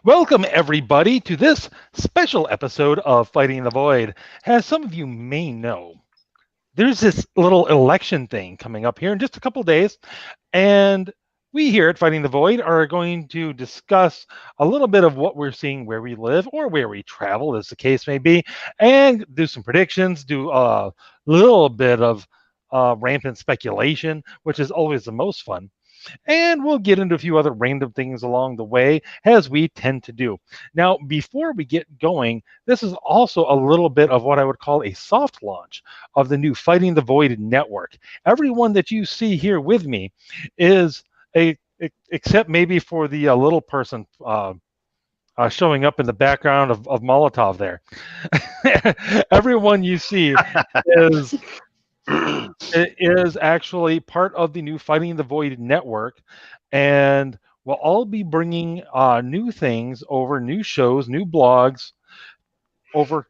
Welcome, everybody, to this special episode of Fighting the Void. As some of you may know, there's this little election thing coming up here in just a couple days, and we here at Fighting the Void are going to discuss a little bit of what we're seeing where we live or where we travel, as the case may be, and do some predictions, do a little bit of rampant speculation, which is always the most fun. And we'll get into a few other random things along the way, as we tend to do. Now, before we get going, this is also a little bit of what I would call a soft launch of the new Fighting the Void network. Everyone that you see here with me is except maybe for the little person showing up in the background of Molotov there. Everyone you see is it is actually part of the new Fighting the Void network, and we'll all be bringing new things over, new shows, new blogs over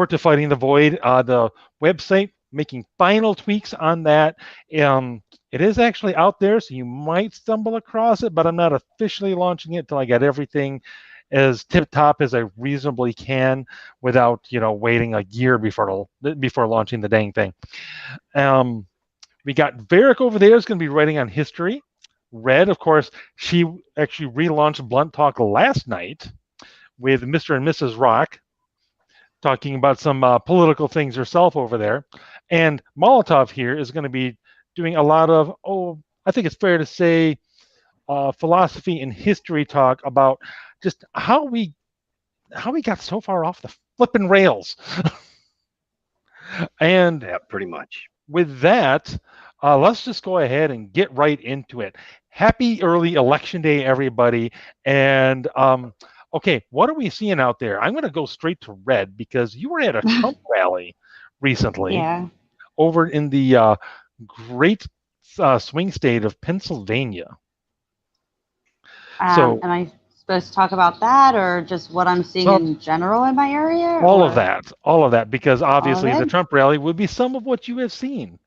to Fighting the Void. The website, making final tweaks on that. It is actually out there, so you might stumble across it, but I'm not officially launching it until I get everything as tip-top as I reasonably can without, waiting a year before launching the dang thing. We got Varric over there is going to be writing on history. Red, of course, she actually relaunched Blunt Talk last night with Mr. and Mrs. Rock, talking about some political things herself over there. And Molotov here is going to be doing a lot of, I think it's fair to say, philosophy and history talk about just how we got so far off the flipping rails. And yeah, pretty much. With that, let's just go ahead and get right into it. Happy early election day, everybody. And okay, what are we seeing out there? I'm going to go straight to Red because you were at a Trump rally recently over in the great swing state of Pennsylvania. So, am I supposed to talk about that or just what I'm seeing in general in my area? All of that, because obviously the Trump rally would be some of what you have seen.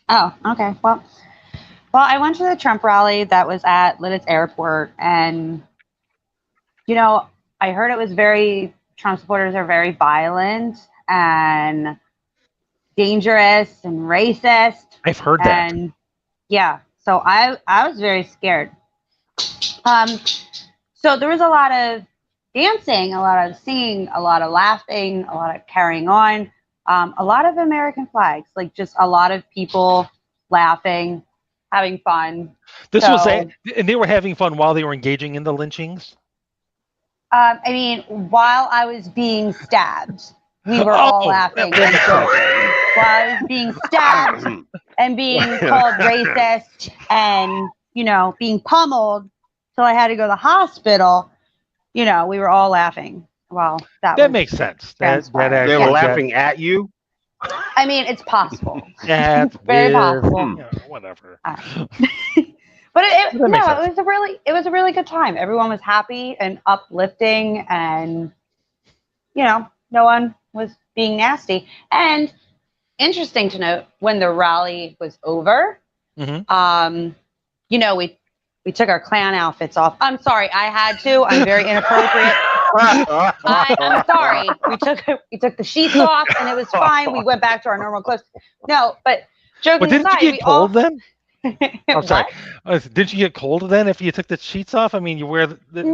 Oh, okay. Well, I went to the Trump rally that was at Lititz Airport, and, I heard it was Trump supporters are very violent and dangerous and racist. I've heard that. And, yeah, so I was very scared. So there was a lot of dancing, a lot of singing, a lot of laughing, a lot of carrying on, a lot of American flags, like just a lot of people laughing, having fun. And they were having fun while they were engaging in the lynchings? I mean, while I was being stabbed, we were all laughing. While I was being stabbed and being called racist and, being pummeled till I had to go to the hospital, we were all laughing. Well, that makes sense. They were laughing at you? I mean, it's possible. Yeah, it's very possible. Whatever. But it was a really good time. Everyone was happy and uplifting, and no one was being nasty. And interesting to note, when the rally was over, we took our clown outfits off. I'm sorry, I had to. I'm very inappropriate. I'm sorry. We took the sheets off, and it was fine. We went back to our normal clothes. No, but joking aside, didn't you get cold then? I'm sorry. Did you get cold then if you took the sheets off? I mean, you wear you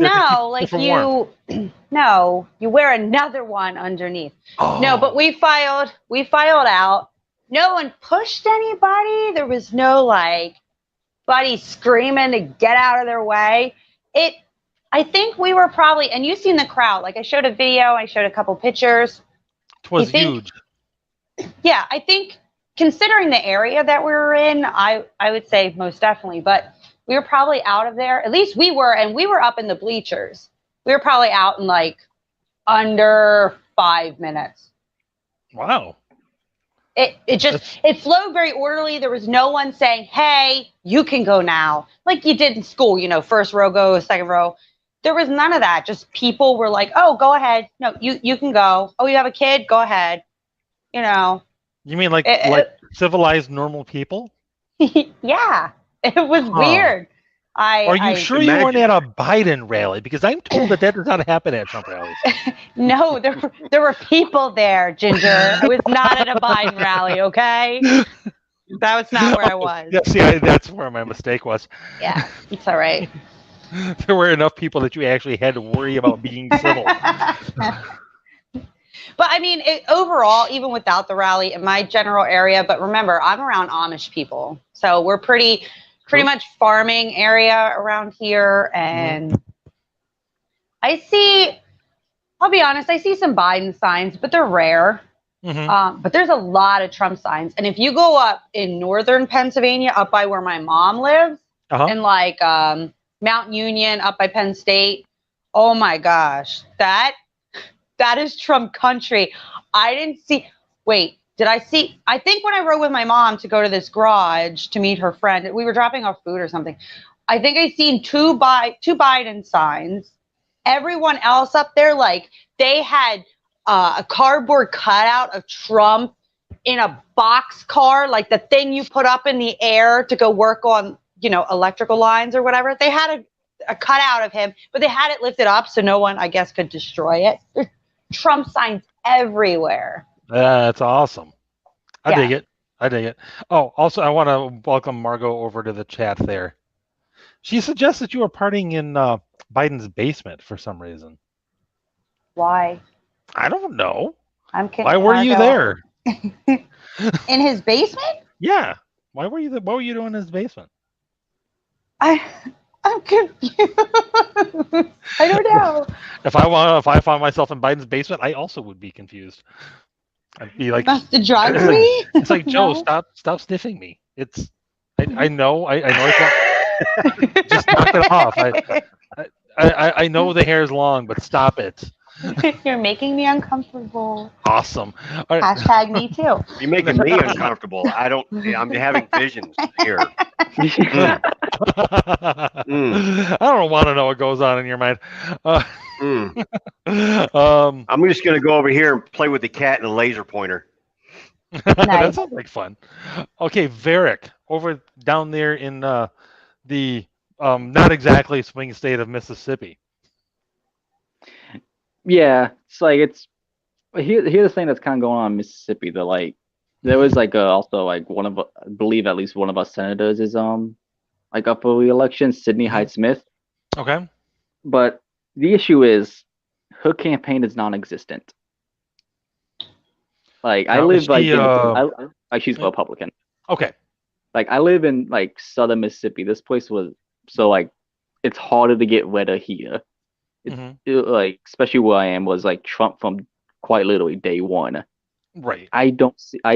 wear another one underneath. Oh. No, but we filed out. No one pushed anybody. There was no buddy screaming to get out of their way. I think we were probably, and you've seen the crowd. I showed a video, I showed a couple pictures. It was huge. Yeah, I think considering the area that we were in, I would say most definitely. But we were probably out of there. At least we were, and we were up in the bleachers. We were probably out in under 5 minutes. Wow. It flowed very orderly. There was no one saying, "Hey, you can go now," like you did in school. First row go, second row. There was none of that. Just people were like, "Oh, go ahead. No, you can go. Oh, you have a kid? Go ahead." You mean like civilized, normal people? Yeah, it was weird. Are you sure you weren't at a Biden rally? Because I'm told that does not happen at Trump rallies. No, there were people there, Ginger. I was not at a Biden rally, okay? That was not where I was. Yeah, see, that's where my mistake was. Yeah, it's all right. There were enough people that you actually had to worry about being civil. But I mean, overall, even without the rally in my general area, but remember, I'm around Amish people. So we're pretty much farming area around here. And I'll be honest, I see some Biden signs, but they're rare. But there's a lot of Trump signs. And if you go up in northern Pennsylvania, up by where my mom lives, and like Mount Union, up by Penn State, oh my gosh, that is Trump country. I didn't see. Wait, did I see? I think when I rode with my mom to go to this garage to meet her friend, we were dropping off food or something. I think I seen two Biden signs. Everyone else up there, like they had a cardboard cutout of Trump in a box car, like the thing you put up in the air to go work on, electrical lines or whatever. They had a cutout of him, but they had it lifted up so no one, I guess, could destroy it. There's Trump signs everywhere. That's awesome. I dig it. Oh, also, I want to welcome Margot over to the chat there. She suggests that you were partying in Biden's basement for some reason. Why? I don't know. I'm kidding. Why were you there? In his basement? Yeah. Why were you there? What were you doing in his basement? I'm confused. I don't know. If I found myself in Biden's basement, I also would be confused. I'd be like, that's the drugs me? It's like, Joe, stop sniffing me. I know it's not, just knock it off. I know the hair is long, but stop it. You're making me uncomfortable. Awesome. All right. Hashtag me too. You're making me uncomfortable. I'm having visions here. I don't want to know what goes on in your mind. I'm just going to go over here and play with the cat and a laser pointer. Nice. That sounds like fun. Okay, Varick, over down there in the not exactly swing state of Mississippi. Yeah, here's the thing that's kind of going on in Mississippi. There was also I believe at least one of our senators is up for re-election, Sidney Hyde-Smith. Okay. But the issue is her campaign is non-existent. I live she's Republican. Okay. I live in southern Mississippi. This place was it's harder to get weather here. Especially where I am was Trump from quite literally day one. Right. I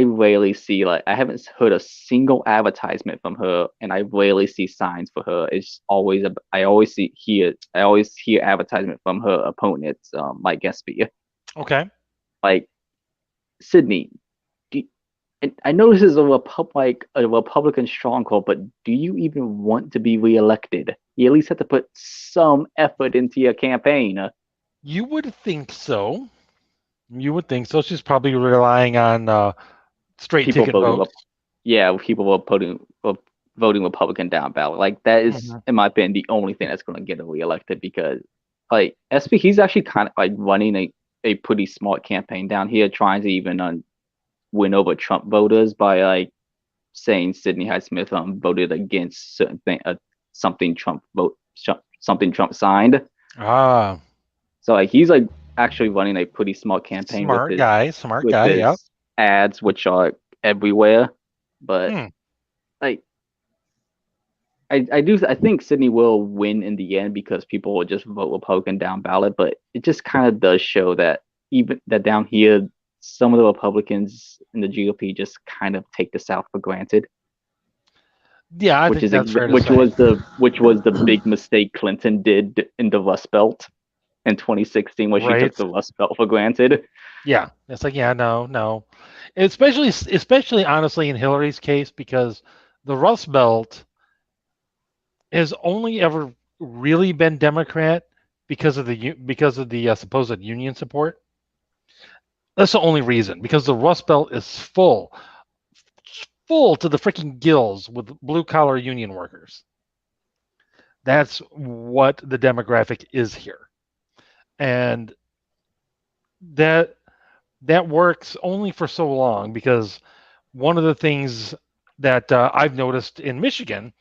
rarely see I haven't heard a single advertisement from her, and I rarely see signs for her. It's always I always hear advertisement from her opponents, Mike Espy. Okay. Sydney, I know this is a Republican stronghold, but do you even want to be reelected? You at least have to put some effort into your campaign. You would think so. She's probably relying on straight ticket votes. People were voting Republican down ballot. That is, in my opinion, the only thing that's going to get her reelected, because SP, he's actually kind of running a pretty smart campaign down here, trying to even win over Trump voters by saying Sidney Hyde-Smith voted against certain thing, something Trump signed. So he's actually running a pretty smart campaign. Smart guy, yeah. Ads, which are everywhere, but I think Sydney will win in the end because people will just vote Republican down ballot. But it just kind of does show that even that down here, some of the Republicans in the GOP just kind of take the South for granted. Yeah, I think that's fair to which say. was the big mistake Clinton did in the Rust Belt in 2016, where she took the Rust Belt for granted. Yeah, it's no, especially honestly in Hillary's case, because the Rust Belt has only ever really been Democrat because of the supposed union support. That's the only reason, because the Rust Belt is full to the freaking gills with blue collar union workers. That's what the demographic is here. And that works only for so long, because one of the things that I've noticed in Michigan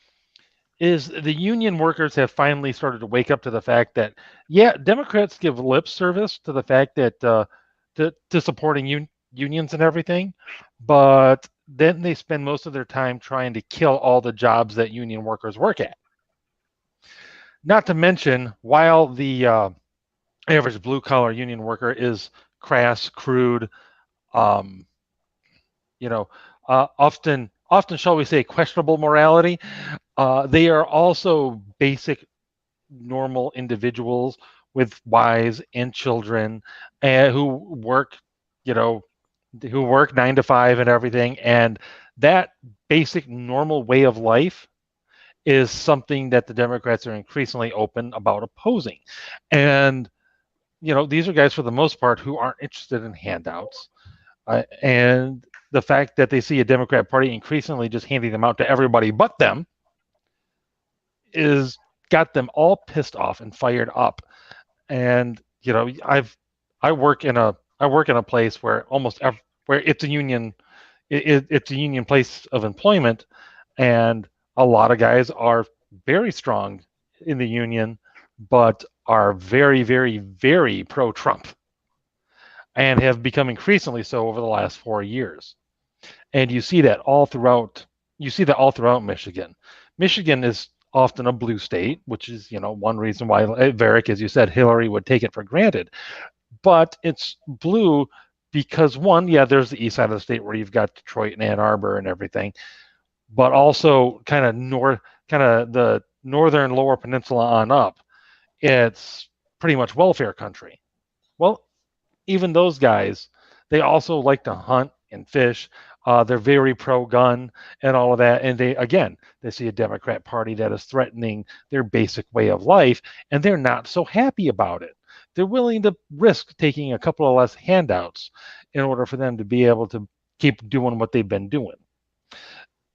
is the union workers have finally started to wake up to the fact that, yeah, Democrats give lip service to the fact that to supporting unions and everything, but then they spend most of their time trying to kill all the jobs that union workers work at. Not to mention, while the average blue-collar union worker is crass, crude, um, often, shall we say, questionable morality, they are also basic, normal individuals with wives and children, who work, who work 9 to 5 and everything. And that basic, normal way of life is something that the Democrats are increasingly open about opposing. And, these are guys, for the most part, who aren't interested in handouts. And the fact that they see a Democrat Party increasingly just handing them out to everybody but them is got them all pissed off and fired up. And I work in a place where where it's a union, it's a union place of employment, and a lot of guys are very strong in the union, but are very, very, very pro-Trump, and have become increasingly so over the last 4 years. And you see that all throughout. Michigan. Michigan is often a blue state, which is, one reason why Varick, as you said, Hillary would take it for granted. But it's blue because, one, yeah, there's the east side of the state where you've got Detroit and Ann Arbor and everything, but also kind of the northern lower peninsula on up, it's pretty much welfare country. Well, even those guys, they also like to hunt and fish. They're very pro-gun and all of that. And they see a Democrat Party that is threatening their basic way of life, and they're not so happy about it. They're willing to risk taking a couple of less handouts in order for them to be able to keep doing what they've been doing.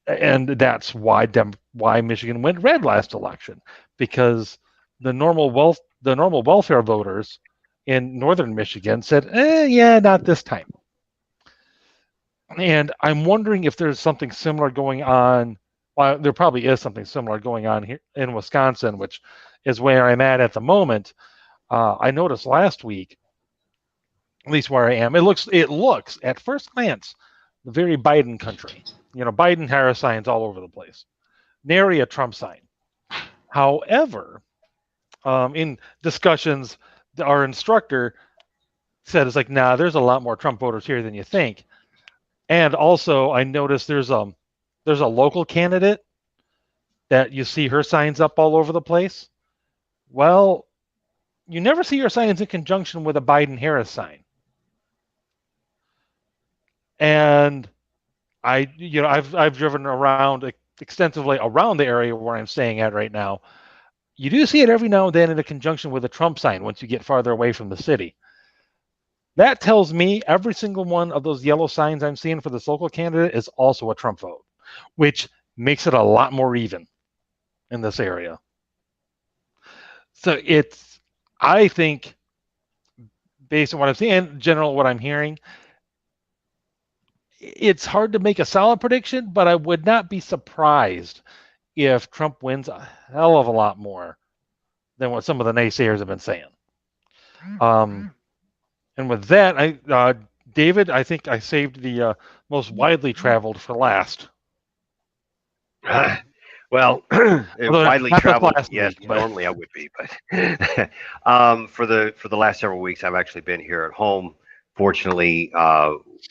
And that's why Michigan went red last election, because the normal welfare voters in northern Michigan said, yeah, not this time. And I'm wondering if there's something similar going on. Well, there probably is something similar going on here in Wisconsin, which is where I'm at the moment. I noticed last week, at least where I am, it looks at first glance very Biden country. Biden-Harris signs all over the place. Nary a Trump sign. However, in discussions, our instructor said, it's like, nah, there's a lot more Trump voters here than you think. And also, I noticed there's a local candidate that you see her signs up all over the place. Well, you never see her signs in conjunction with a Biden-Harris sign. And I've driven around extensively around the area where I'm staying at right now. You do see it every now and then in a conjunction with a Trump sign once you get farther away from the city. That tells me every single one of those yellow signs I'm seeing for this local candidate is also a Trump vote, which makes it a lot more even in this area. So I think, based on what I'm seeing, in general, what I'm hearing, it's hard to make a solid prediction, but I would not be surprised if Trump wins a hell of a lot more than what some of the naysayers have been saying. And with that, David, I think I saved the most widely traveled for last. Well, widely traveled, yes, week, normally I would be, but for the last several weeks, I've actually been here at home. Fortunately,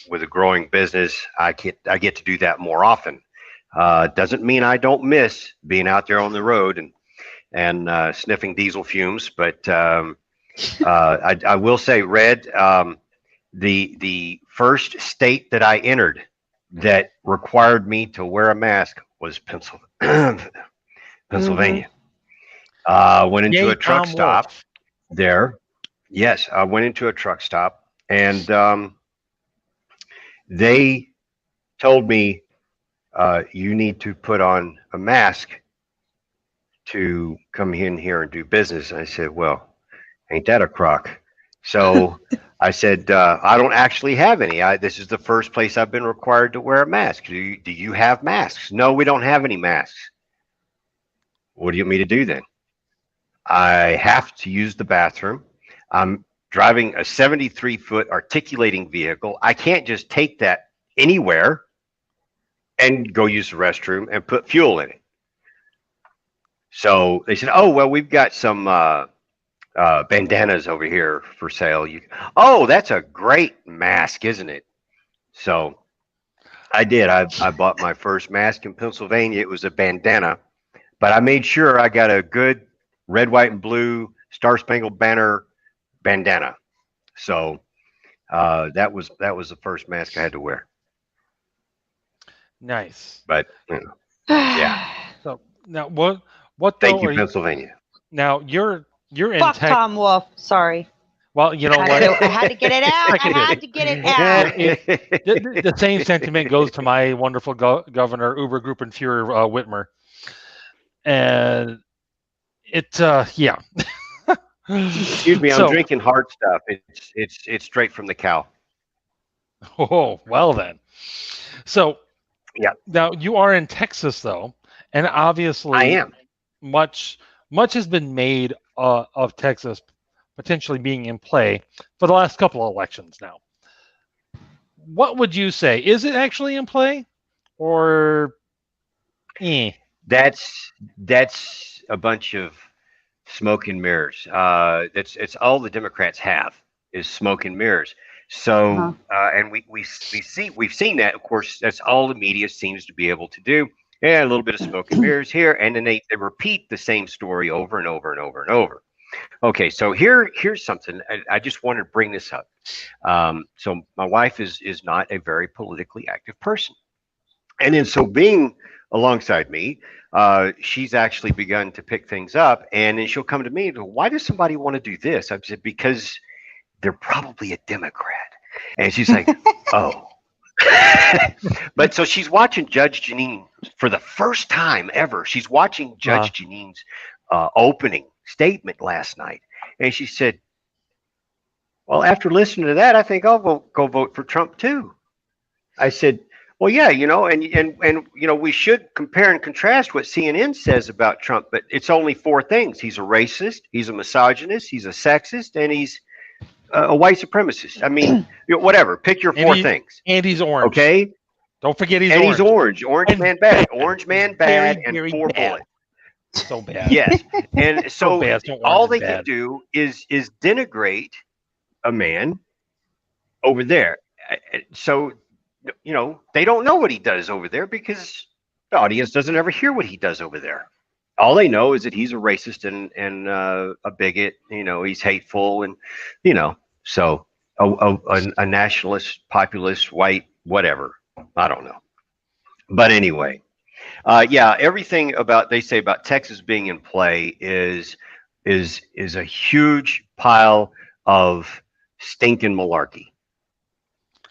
with a growing business, I get to do that more often. Doesn't mean I don't miss being out there on the road and sniffing diesel fumes, but I will say, Red, the first state that I entered that required me to wear a mask was Pennsylvania. Went into a truck stop there. Yes, I went into a truck stop, and they told me, you need to put on a mask to come in here and do business. And I said, well, ain't that a crock? So I said, I don't actually have any. This is the first place I've been required to wear a mask. Do you have masks? No, we don't have any masks. What do you want me to do then? I have to use the bathroom. I'm driving a 73-foot articulating vehicle. I can't just take that anywhere and go use the restroom and put fuel in it. So they said, oh, well, we've got some bandanas over here for sale. Oh, that's a great mask, isn't it? So I did. I bought my first mask in Pennsylvania. It was a bandana, but I made sure I got a good red, white, and blue Star-Spangled Banner bandana. So that was the first mask I had to wear. Nice. But yeah. So now what? Thank you, Pennsylvania. Now you're in Fuck Tom Wolf. Sorry. Well, you know what? I had to get it out. I had to get it out. The same sentiment goes to my wonderful governor, Uber Group and Fuhrer Whitmer, and yeah. Excuse me, I'm drinking hard stuff. It's straight from the cow. Oh, well then. So yeah. Now you are in Texas though, and obviously I am. Much has been made of Texas potentially being in play for the last couple of elections now. What would you say? Is it actually in play, or? That's a bunch of smoke and mirrors. It's all the Democrats have is smoke and mirrors. So and we've seen that. Of course, that's all the media seems to be able to do. Yeah, a little bit of smoke and mirrors here, and then they repeat the same story over and over and over and over. Okay, so here's something. I just wanted to bring this up. So my wife is not a very politically active person, and then so being alongside me, she's actually begun to pick things up, and then she'll come to me and go, "Why does somebody want to do this?" I said, "Because they're probably a Democrat," and she's like, "Oh." But so she's watching Judge Jeanine for the first time ever. She's watching Judge Jeanine's opening statement last night, and she said, "Well, after listening to that, I think I'll go vote for Trump too." I said, "Well, yeah, and we should compare and contrast what CNN says about Trump, but it's only 4 things: he's a racist, he's a misogynist, he's a sexist, and he's a white supremacist. I mean, whatever. Pick your 4 things. And he's orange. Okay. Don't forget he's orange. And he's orange. Orange man bad. Orange man bad. Very, and 4 bullets. So bad. Yes. And so all they can do is denigrate a man over there. So they don't know what he does over there because the audience doesn't ever hear what he does over there. All they know is that he's a racist and a bigot. He's hateful, and so a nationalist, populist, white, whatever. I don't know. But anyway, yeah, everything they say about Texas being in play is a huge pile of stinking malarkey.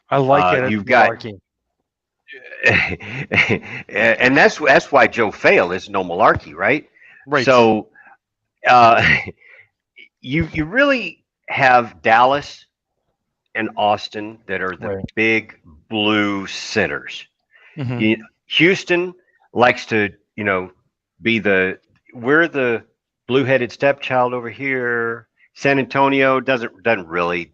I like it. You've malarkey. And that's why Joe failed. Is no malarkey, right? Right. So you really have Dallas and Austin that are the big blue centers. Mm-hmm. Houston likes to be we're the blue-headed stepchild over here. San Antonio doesn't really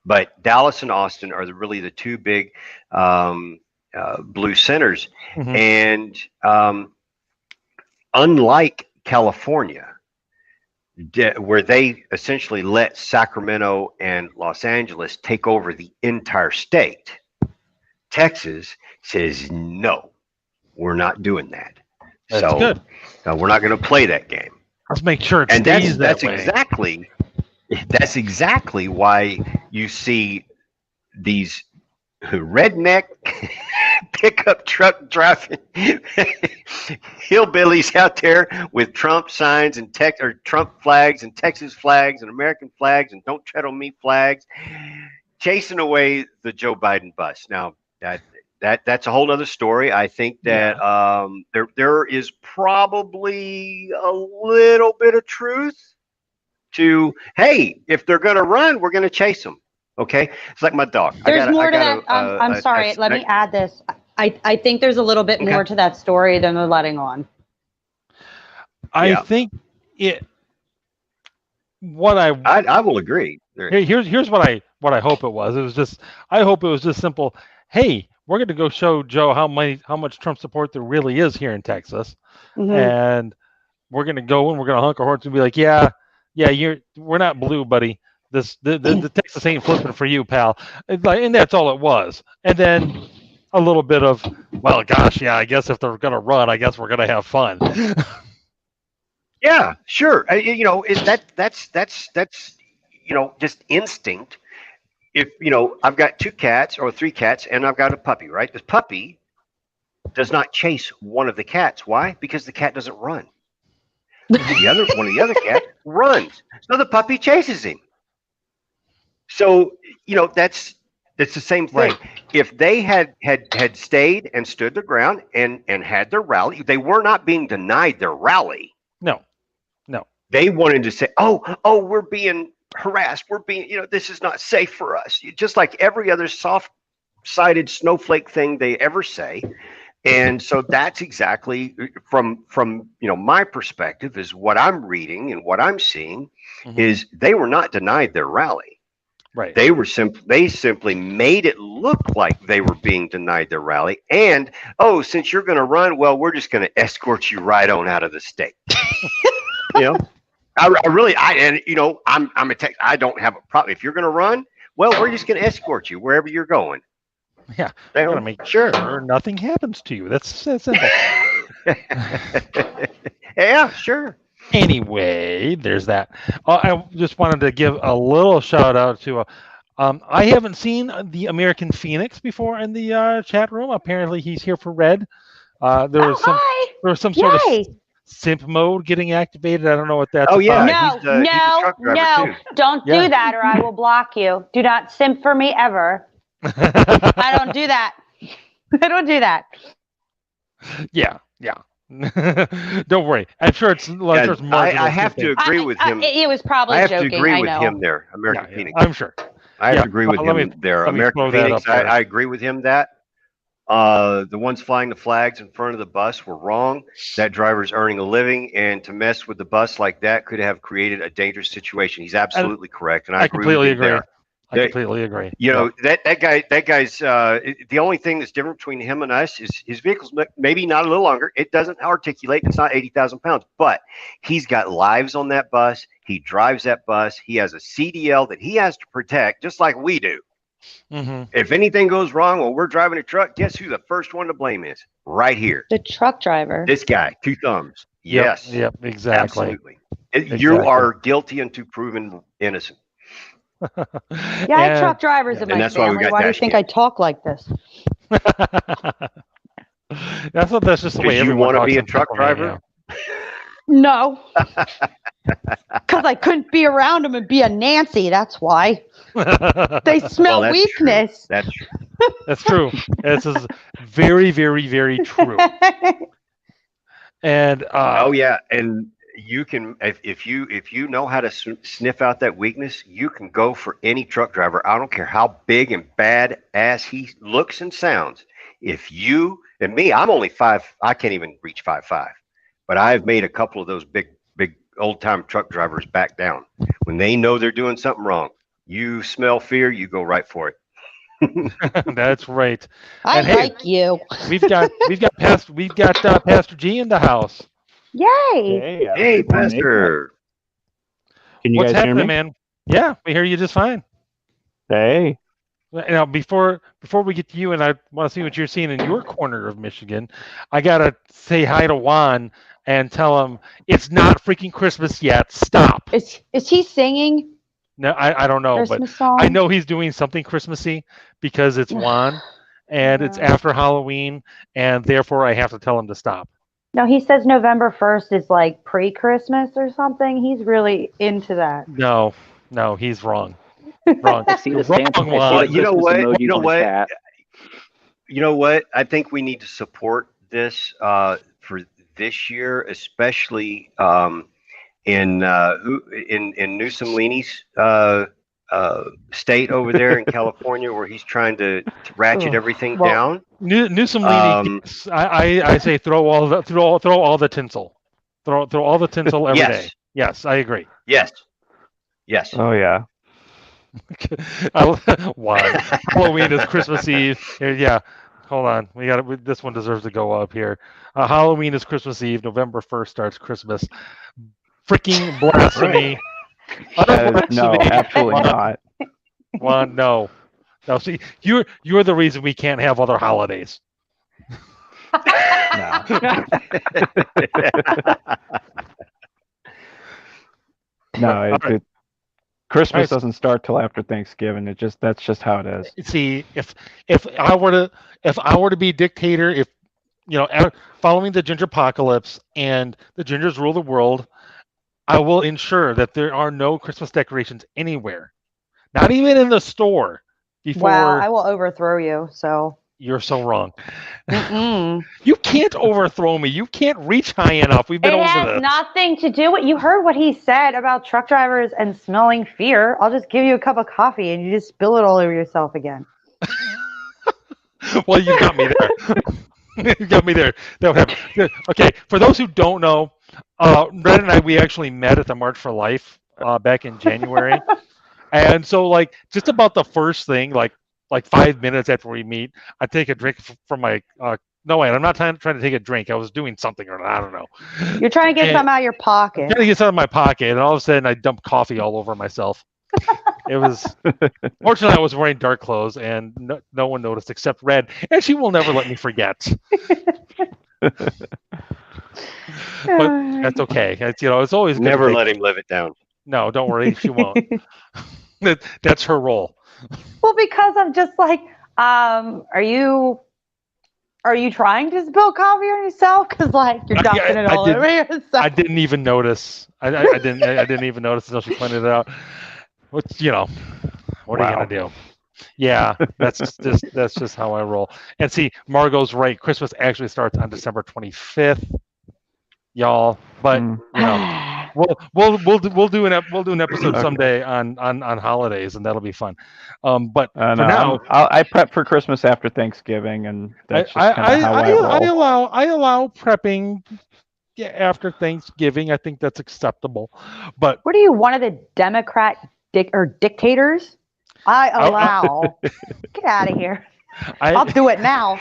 but Dallas and Austin are really the 2 big blue centers. Mm-hmm. And unlike California, where they essentially let Sacramento and Los Angeles take over the entire state, Texas says, no, we're not doing that. That's good. We're not going to play that game. Let's make sure it stays that way. That's exactly why you see these redneck pickup truck driving hillbillies out there with Trump signs and Trump flags and Texas flags and American flags and "Don't tread on me" flags, chasing away the Joe Biden bus. Now, that's a whole other story. I think that there is probably a little bit of truth to, hey, if they're going to run, we're going to chase them. Okay, it's like my dog. There's more to that. I'm sorry. Let me add this. I think there's a little bit more to that story than they're letting on. I think it. What I will agree. Here's what I hope it was. It was just, I hope it was just simple. Hey, we're going to go show Joe how much Trump support there really is here in Texas, and we're going to go and we're going to honk our horns and be like, yeah, we're not blue, buddy. The Texas ain't flipping for you, pal. And that's all it was. And then a little bit of, well, gosh, yeah, I guess if they're going to run, I guess we're going to have fun. Yeah, sure. That's just instinct. If I've got 2 cats or 3 cats and I've got a puppy, right? This puppy does not chase one of the cats. Why? Because the cat doesn't run. One of the other cats runs, so the puppy chases him. So that's the same thing. Right. If they had stayed and stood their ground and had their rally, they were not being denied their rally. No. They wanted to say, oh, we're being harassed. We're being, this is not safe for us. Just like every other soft-sided snowflake thing they ever say. And so that's exactly from my perspective is what I'm reading and what I'm seeing is they were not denied their rally. Right. They simply made it look like they were being denied their rally. And since you're going to run, well, we're just going to escort you right on out of the state. I'm a Texan. I don't have a problem. If you're going to run, well, we're just going to escort you wherever you're going. Yeah, they want to make sure nothing happens to you. That's simple. Yeah, sure. Anyway, there's that. I just wanted to give a little shout out to. I haven't seen the American Phoenix before in the chat room. Apparently, he's here for Red. There was some sort of simp mode getting activated. I don't know what that's about. No. Don't do that or I will block you. Do not simp for me ever. I don't do that. Yeah. Don't worry. I'm sure it's marginal. I have to agree with him. It was probably joking. I have to agree with him there, American Phoenix. I'm sure. I have to agree with him there. American Phoenix, I agree with him that. The ones flying the flags in front of the bus were wrong. That driver's earning a living, and to mess with the bus like that could have created a dangerous situation. He's absolutely correct, and I completely agree. I completely agree. That guy's the only thing that's different between him and us is his vehicle's maybe not a little longer. It doesn't articulate. It's not 80,000 pounds, but he's got lives on that bus. He drives that bus. He has a CDL that he has to protect, just like we do. If anything goes wrong while we're driving a truck, guess who the first one to blame is? Right here. The truck driver. This guy, 2 thumbs. Yes. Yep, exactly. Absolutely. You are guilty until proven innocent. I have truck drivers in my family. Why do you think I talk like this? That's just the way you want to be a truck driver? No. Because I couldn't be around them and be a Nancy. That's why. They smell weakness. True. That's true. That's true. This is very, very, very true. And and you can if you know how to sniff out that weakness, you can go for any truck driver. I don't care how big and bad ass he looks and sounds. If you and me, I'm only 5. I can't even reach 5'5", but I've made a couple of those big old time truck drivers back down when they know they're doing something wrong. You smell fear, you go right for it. That's right. I like you. We've got Pastor G in the house. Yay! Hey, Pastor. Can you What's guys happening, hear me? man? Yeah, we hear you just fine. Hey. Now, before we get to you, and I want to see what you're seeing in your corner of Michigan, I gotta say hi to Juan and tell him it's not freaking Christmas yet. Stop. Is he singing? No, I don't know, Christmas but song? I know he's doing something Christmassy because it's Juan, and it's after Halloween, and therefore I have to tell him to stop. No, he says November 1st is like pre-Christmas or something. He's really into that. No, he's wrong. Wrong. See the stamp. Wrong, Juan. You know what? You know what? I think we need to support this for this year, especially in Newsom Leaney's state over there in California, where he's trying to ratchet everything down. Newsom Leaney, yes, I say throw all the tinsel, throw all the tinsel every day. Yes, I agree. Yes. Oh yeah. Halloween is Christmas Eve. Yeah, hold on. This one deserves to go up here. Halloween is Christmas Eve. November 1st starts Christmas. Freaking blasphemy! No, absolutely not. No. See, you're the reason we can't have other holidays. No, Christmas doesn't start till after Thanksgiving. That's just how it is. See, if I were to be dictator, following the ginger apocalypse and the gingers rule the world, I will ensure that there are no Christmas decorations anywhere, not even in the store. Wow, I will overthrow you. So you're so wrong. You can't overthrow me. You can't reach high enough. We've been over this. It has nothing to do with. You heard what he said about truck drivers and smelling fear. I'll just give you a cup of coffee and you just spill it all over yourself again. Well, you got me there. You got me there. Okay, for those who don't know, Red and I, we actually met at the March for Life back in January. And so, just about the first thing, like 5 minutes after we meet, I take a drink from my. No, wait, I'm not trying to take a drink. I was doing something, or I don't know. You're trying to get something out of your pocket. I'm trying to get something out of my pocket, and all of a sudden, I dumped coffee all over myself. It was. Fortunately, I was wearing dark clothes, and no one noticed except Red, and she will never let me forget. But that's okay. It's always good. Never let him live it down. No, don't worry, she won't. That's her role. Well, because I'm just like, are you trying to spill coffee on yourself? Because you're dumping it all over yourself. I didn't even notice. I didn't even notice until she pointed it out. What are you gonna do? Yeah, that's just how I roll. And see, Margot's right. Christmas actually starts on December 25th, y'all. But we'll do an episode someday on holidays, and that'll be fun. But for now, I prep for Christmas after Thanksgiving, and that's just how I roll. I allow prepping after Thanksgiving. I think that's acceptable. But what are you, one of the Democrat dictators? I allow. Get out of here. I'll do it now.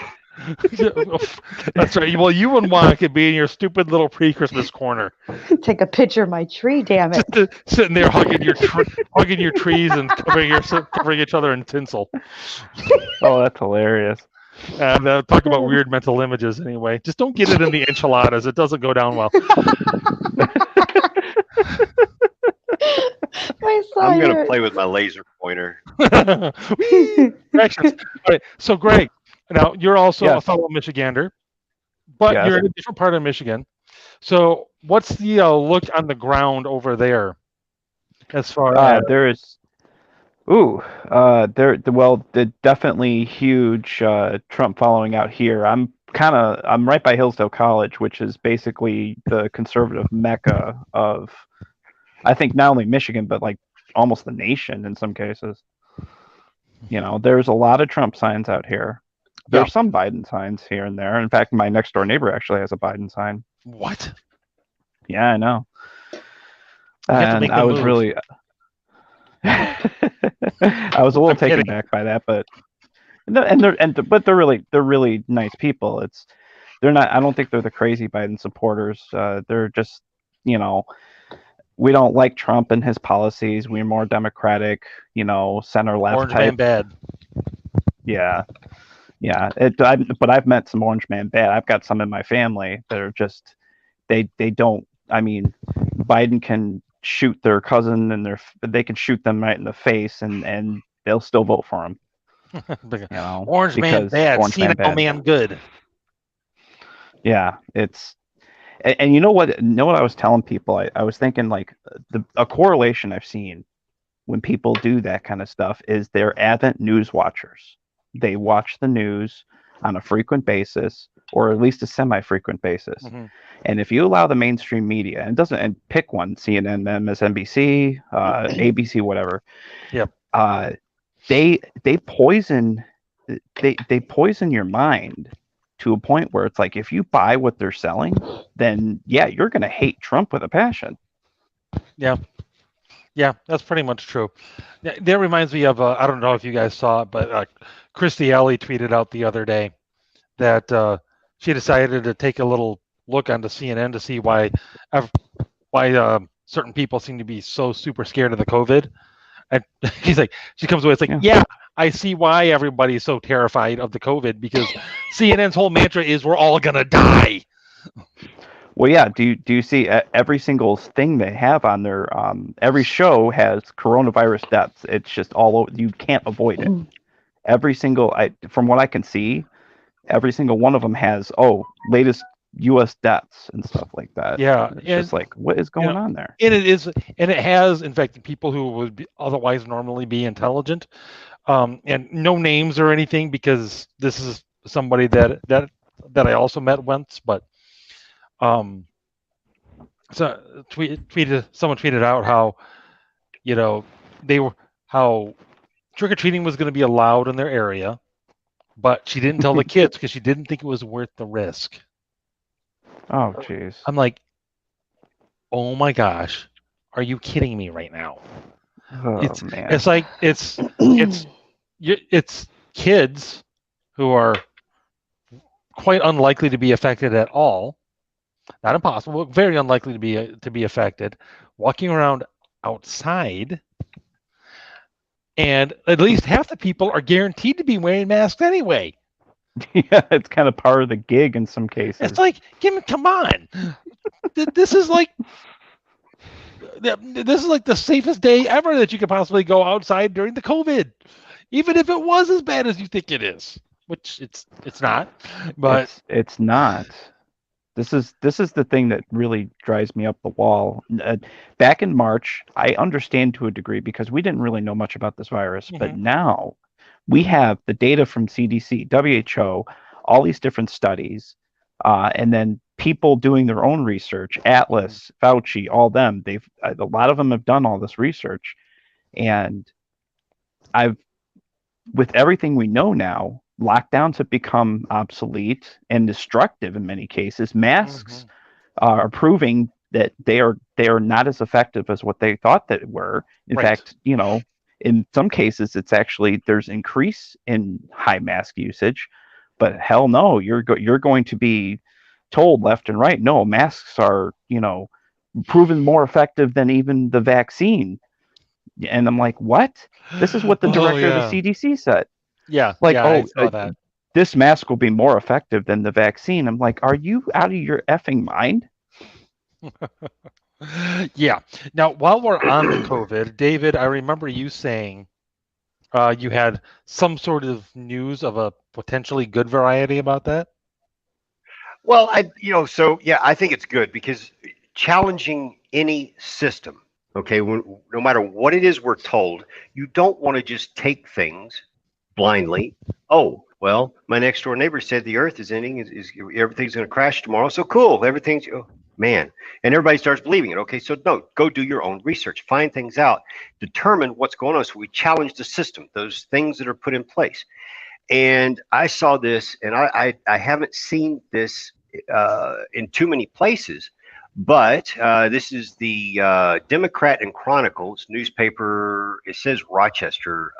That's right. Well, you and Juan could be in your stupid little pre-Christmas corner. Take a picture of my tree, damn it. Just sitting there hugging your trees and covering each other in tinsel. Oh, that's hilarious. And talk about weird mental images anyway. Just don't get it in the enchiladas. It doesn't go down well. I'm going to play with my laser pointer. All right. So, Greg, now you're also a fellow Michigander, but you're in a different part of Michigan. So, what's the look on the ground over there? As far as there's, definitely huge Trump following out here. I'm right by Hillsdale College, which is basically the conservative mecca of, I think, not only Michigan but almost the nation in some cases. There's a lot of Trump signs out here. There's some Biden signs here and there. In fact, my next door neighbor actually has a Biden sign. What? Yeah, I know. And I was really, I was a little taken back by that, but they're really nice people. They're not. I don't think they're the crazy Biden supporters. They're just, we don't like Trump and his policies. We're more democratic, center left Orange type. man bad. Yeah. But I've met some orange man bad. I've got some in my family that are just, they don't. I mean, Biden can shoot their cousin and they can shoot them right in the face and they'll still vote for him. Orange man bad, senile man good. Yeah, and you know what I was telling people? I was thinking a correlation I've seen when people do that kind of stuff is they're avid news watchers. They watch the news on a frequent basis, or at least a semi-frequent basis. Mm-hmm. And if you allow the mainstream media, and pick one, CNN, MSNBC, ABC, whatever, Yep. They poison they poison your mind to a point where it's like, if you buy what they're selling, then yeah, you're gonna hate Trump with a passion. Yeah, that's pretty much true. That reminds me of I don't know if you guys saw it, but Christy Alley tweeted out the other day that she decided to take a little look onto CNN to see why certain people seem to be so super scared of the COVID. And she comes away, it's like, yeah, I see why everybody's so terrified of the COVID, because CNN's whole mantra is we're all gonna die. Well, yeah. Do you see every single thing they have on their every show has coronavirus deaths? It's just all over. You can't avoid it. Every single, from what I can see, every single one of them has latest U.S. deaths and stuff like that. Yeah, it's just like, what is going on there? And it has infected people who would otherwise normally be intelligent, and no names or anything, because this is somebody that I also met once. But someone tweeted out how how trick-or-treating was going to be allowed in their area, but she didn't tell the kids because she didn't think it was worth the risk. Oh, jeez. I'm like, oh my gosh, are you kidding me right now? Oh, man. It's like it's kids who are quite unlikely to be affected at all. Not impossible, but very unlikely to be affected. Walking around outside, and at least half the people are guaranteed to be wearing masks anyway. Yeah, it's kind of part of the gig in some cases. It's like, come on. This is like the safest day ever that you could possibly go outside during the COVID, even if it was as bad as you think it is, which it's not. But it's not. This is the thing that really drives me up the wall. Back in March, I understand to a degree because we didn't really know much about this virus, but now we have the data from CDC, WHO, all these different studies, and then people doing their own research, Atlas, Fauci, all them. A lot of them have done all this research, and with everything we know now, lockdowns have become obsolete and destructive in many cases. Masks are proving that they are not as effective as what they thought that were. In fact, in some cases, it's actually there's increase in high mask usage, but hell no, you're going to be told left and right, no, masks are proven more effective than even the vaccine. And I'm like, what? This is what the director of the CDC said. Yeah, like, I saw that. This mask will be more effective than the vaccine. I'm like, are you out of your effing mind? Yeah. Now, while we're on the COVID, David, I remember you saying you had some sort of news of a potentially good variety about that. Well, I think it's good because challenging any system, okay, no matter what it is we're told, you don't want to just take things blindly. Oh, well, my next door neighbor said the earth is ending, is everything's going to crash tomorrow. So cool, everything's man, and everybody starts believing it. Okay, so no, go do your own research, find things out, determine what's going on. So we challenge the system, those things that are put in place. And I saw this, and I haven't seen this in too many places, but this is the Democrat and Chronicles newspaper. It says Rochester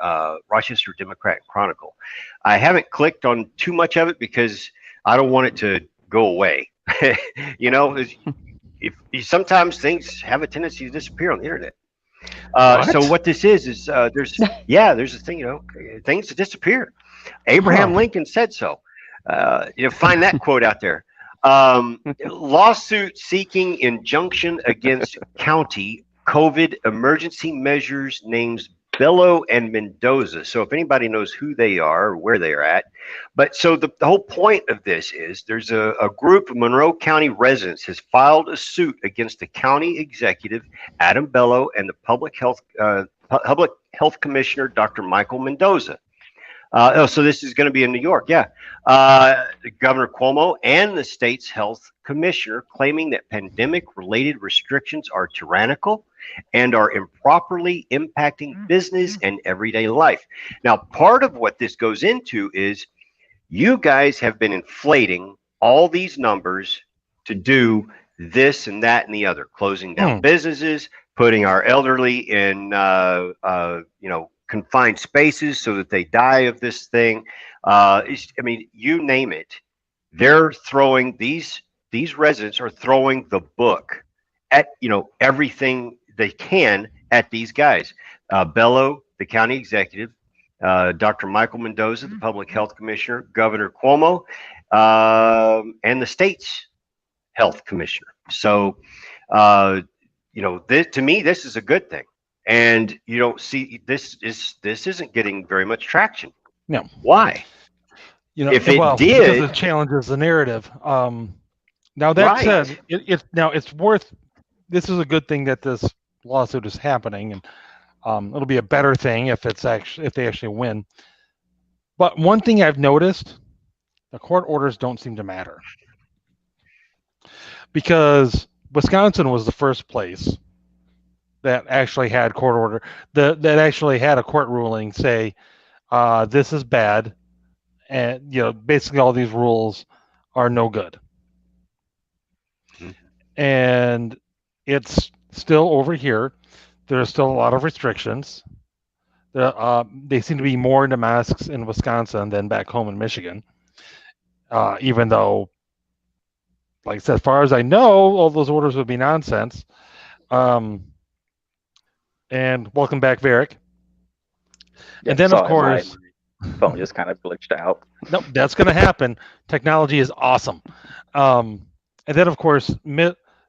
Democrat and Chronicle. I haven't clicked on too much of it because I don't want it to go away. If sometimes things have a tendency to disappear on the internet. So what this is there's a thing, things to disappear. Abraham Lincoln said so. Find that quote out there. Lawsuit seeking injunction against county COVID emergency measures names Bello and Mendoza. So if anybody knows who they are or where they are at, but so the whole point of this is there's a group of Monroe County residents has filed a suit against the county executive Adam Bello and the public health commissioner Dr. Michael Mendoza. So this is going to be in New York, yeah. Governor Cuomo and the state's health commissioner claiming that pandemic-related restrictions are tyrannical and are improperly impacting business and everyday life. Now, part of what this goes into is you guys have been inflating all these numbers to do this and that and the other, closing down businesses, putting our elderly in, confined spaces so that they die of this thing. I mean, you name it. They're throwing these residents are throwing the book at everything they can at these guys. Bello, the county executive, Dr. Michael Mendoza, the public health commissioner, Governor Cuomo, and the state's health commissioner. So, to me, this is a good thing. And you don't see this isn't getting very much traction. No. Why? If it did, because it challenges the narrative. Now that said, it's worth. This is a good thing that this lawsuit is happening, and it'll be a better thing if they actually win. But one thing I've noticed, the court orders don't seem to matter, because Wisconsin was the first place that actually had court order that actually had a court ruling say this is bad, and basically all these rules are no good. And it's still over here. There's still a lot of restrictions. They seem to be more into masks in Wisconsin than back home in Michigan, even though, like I said, as far as I know, all those orders would be nonsense. And welcome back, Varric. Yeah, and then, of course, my phone just kind of glitched out. Nope, that's going to happen. Technology is awesome. And then, of course,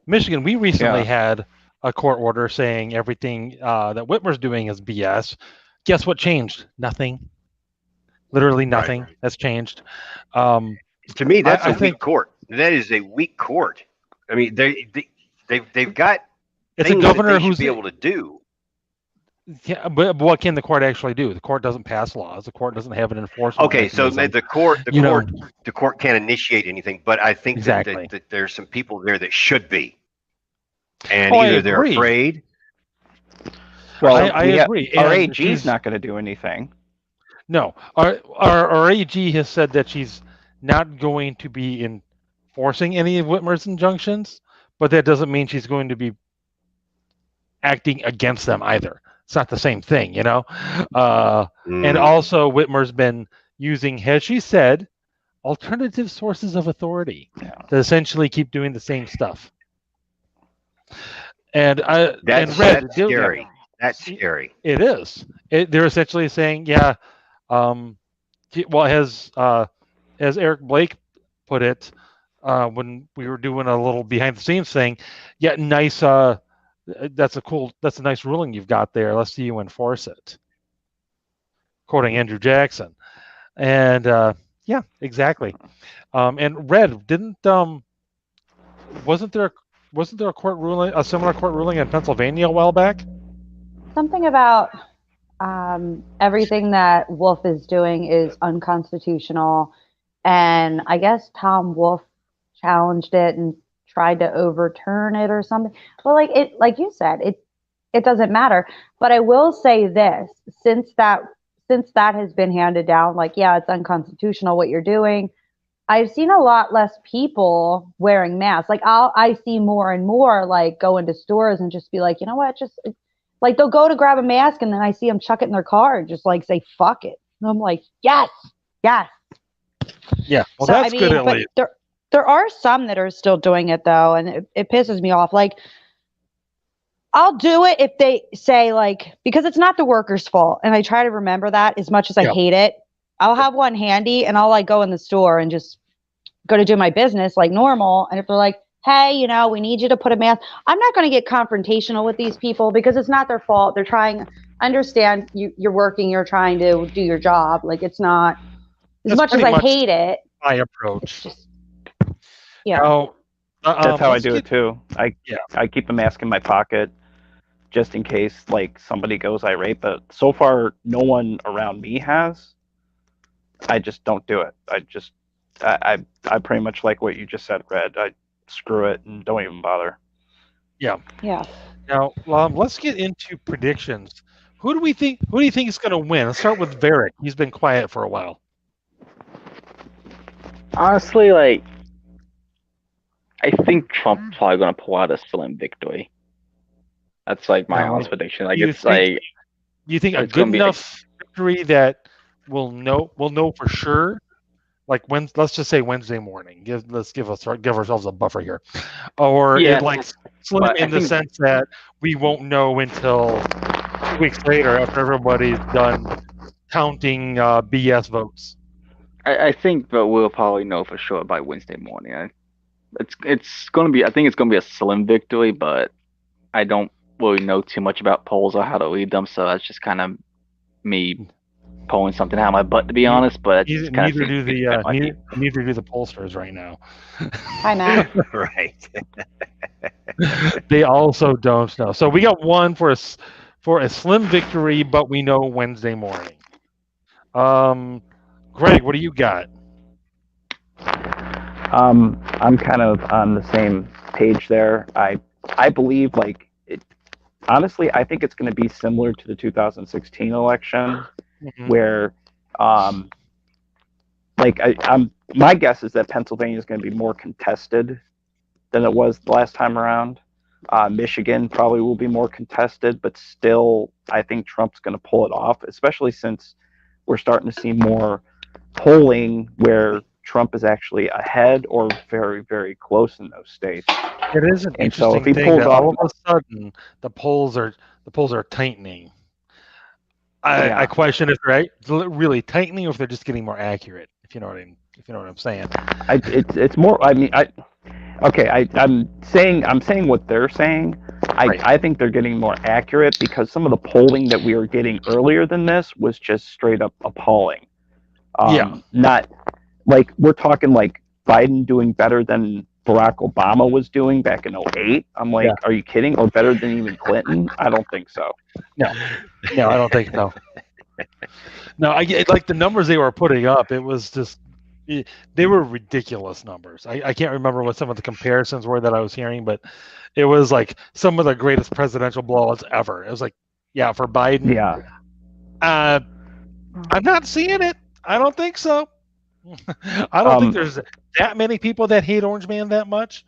Michigan, we recently had a court order saying everything that Whitmer's doing is BS. Guess what changed? Nothing. Literally nothing has changed. To me, that's a weak court. That is a weak court. I mean, they've got it's a governor who's be able to do. Yeah, but what can the court actually do? The court doesn't pass laws. The court doesn't have an enforcement. Okay, mechanism. So the court can't initiate anything. But I think that there's some people there that should be, and either they're afraid. Well, I agree. Our AG is not going to do anything. No, our AG has said that she's not going to be enforcing any of Whitmer's injunctions, but that doesn't mean she's going to be acting against them either. It's not the same thing, And also, Whitmer's been using, as she said, alternative sources of authority to essentially keep doing the same stuff. And that's scary. That's scary. It is. They're essentially saying, as Eric Blake put it when we were doing a little behind the scenes thing, nice. That's a nice ruling you've got there. Let's see you enforce it. Quoting Andrew Jackson. And exactly. And Red, wasn't there a court ruling, a similar court ruling in Pennsylvania a while back? Something about everything that Wolf is doing is unconstitutional, and I guess Tom Wolf challenged it and tried to overturn it or something. But like you said, it doesn't matter. But I will say this, since that has been handed down, it's unconstitutional what you're doing. I've seen a lot less people wearing masks. I see more and more go into stores and just be like, you know what, just they'll go to grab a mask and then I see them chuck it in their car and just say fuck it. And I'm like, yes. Yeah. Well, so, that's good at least. There are some that are still doing it though, and it pisses me off. I'll do it if they say because it's not the workers' fault, and I try to remember that as much as I hate it. I'll have one handy, and I'll go in the store and just go to do my business like normal. And if they're like, "Hey, we need you to put a mask," I'm not going to get confrontational with these people because it's not their fault. They're trying. Understand you're working. You're trying to do your job. It's not as much as I hate it. My approach. That's how I do it too. I keep a mask in my pocket just in case somebody goes irate, but so far no one around me has. I just don't do it. I pretty much like what you just said, Red. I screw it and don't even bother. Yeah. Now, let's get into predictions. Who do you think is going to win? Let's start with Varric. He's been quiet for a while. Honestly, like, I think Trump's probably going to pull out a slim victory. That's like my honest prediction. Like, you think a good enough victory that we'll know for sure? Like let's just say Wednesday morning. Let's give ourselves a buffer here, or slim in the sense that we won't know until 2 weeks later after everybody's done counting BS votes. I think that we'll probably know for sure by Wednesday morning. It's going to be. I think it's going to be a slim victory, but I don't really know too much about polls or how to read them, so that's just kind of me pulling something out of my butt, to be honest. But neither do the pollsters right now. I know. Right. They also don't know. So we got one for a slim victory, but we know Wednesday morning. Greg, what do you got? I'm kind of on the same page there. I believe honestly, I think it's going to be similar to the 2016 election, where my guess is that Pennsylvania is going to be more contested than it was the last time around. Michigan probably will be more contested, but still, I think Trump's going to pull it off, especially since we're starting to see more polling where Trump is actually ahead or very, very close in those states. It is an interesting thing that all of a sudden the polls are tightening. I question if they're really tightening or if they're just getting more accurate. If you know what I'm saying. It's more. I mean, I'm saying what they're saying. I think they're getting more accurate because some of the polling that we were getting earlier than this was just straight up appalling. Not like we're talking like Biden doing better than Barack Obama was doing back in 2008. I'm like, are you kidding? Or better than even Clinton? I don't think so. No, I don't think so. No, I get like the numbers they were putting up. It was just they were ridiculous numbers. I can't remember what some of the comparisons were that I was hearing, but it was like some of the greatest presidential blowouts ever. It was like, for Biden. Yeah. I'm not seeing it. I don't think so. I don't think there's that many people that hate Orange Man that much.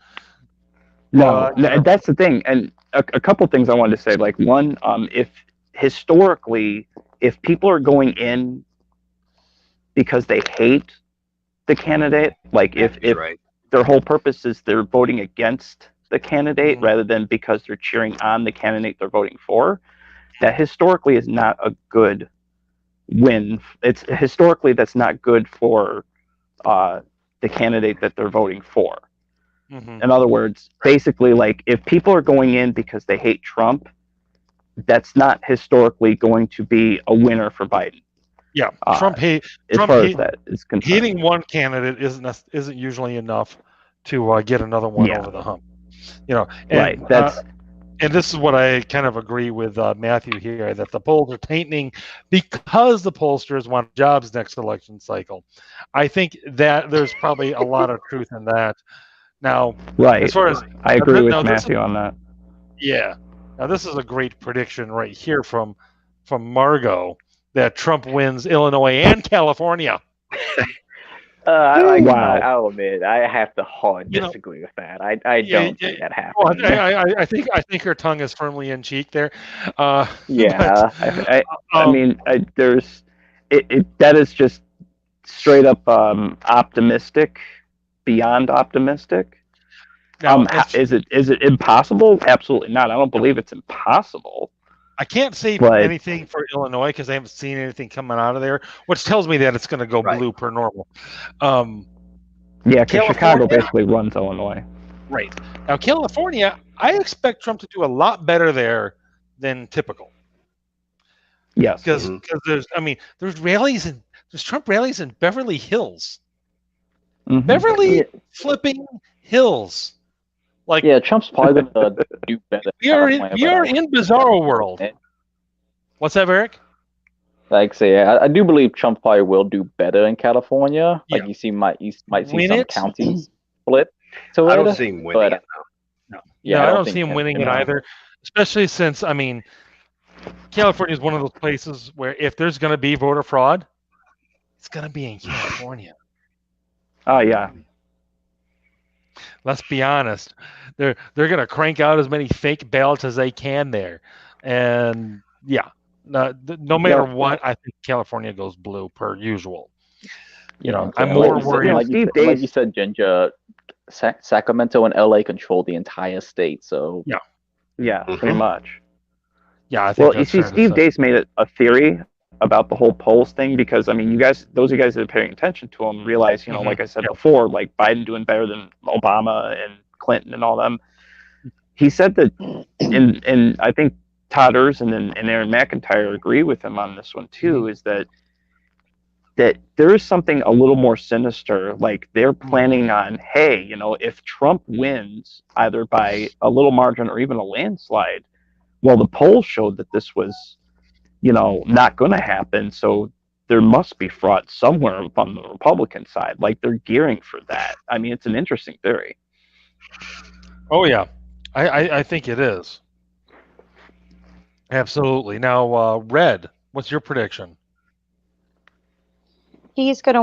No, that's the thing. And a couple things I wanted to say. Like one, if historically, if people are going in because they hate the candidate, like if their whole purpose is they're voting against the candidate rather than because they're cheering on the candidate they're voting for, that historically is not a good win. It's historically that's not good for the candidate that they're voting for. In other words, basically, like if people are going in because they hate Trump, that's not historically going to be a winner for Biden. Yeah, Trump as far as that is concerned. Hating one candidate isn't usually enough to get another one over the hump. And, and this is what I kind of agree with Matthew here, that the polls are tainting because the pollsters want jobs next election cycle. I think that there's probably a lot of truth in that. Now, as far as I agree with Matthew on that. Yeah. Now, this is a great prediction right here from Margot that Trump wins Illinois and California. I'll admit, I have to hard disagree with that. I don't think that happened. Well, I think her tongue is firmly in cheek there. I mean, there's that is just straight up optimistic, beyond optimistic. Now, is it impossible? Absolutely not. I don't believe it's impossible. I can't say anything for Illinois because I haven't seen anything coming out of there, which tells me that it's going to go blue per normal. Because Chicago basically runs Illinois. Right. Now, California, I expect Trump to do a lot better there than typical. Yes. Because there's Trump rallies in Beverly Hills. Beverly flipping Hills. Like, Trump's probably going to do better. We are in bizarro world. What's that, Eric? Like say, I do believe Trump probably will do better in California. Like you might see some counties split to it. I don't see him winning it. No, I don't see him winning it either. Especially since, I mean, California is one of those places where if there's going to be voter fraud, it's going to be in California. Oh yeah. Let's be honest. They're going to crank out as many fake ballots as they can there, and yeah. No matter what, I think California goes blue per usual. I'm more worried. Like you said, Ginger, Sacramento and LA control the entire state. So yeah, pretty much. Yeah, I think. Well, you see, Steve Deace made a theory about the whole polls thing because I mean, those of you guys that are paying attention to him realize, like I said before, like Biden doing better than Obama and Clinton and all them. He said that, and I think Todd Erzin and Aaron McIntyre agree with him on this one too, is that there is something a little more sinister. Like they're planning on, hey, if Trump wins either by a little margin or even a landslide, well, the polls showed that this was, not going to happen. So there must be fraud somewhere on the Republican side. Like they're gearing for that. I mean, it's an interesting theory. Oh yeah, I think it is. Absolutely. Now, Red, what's your prediction? Trump's going to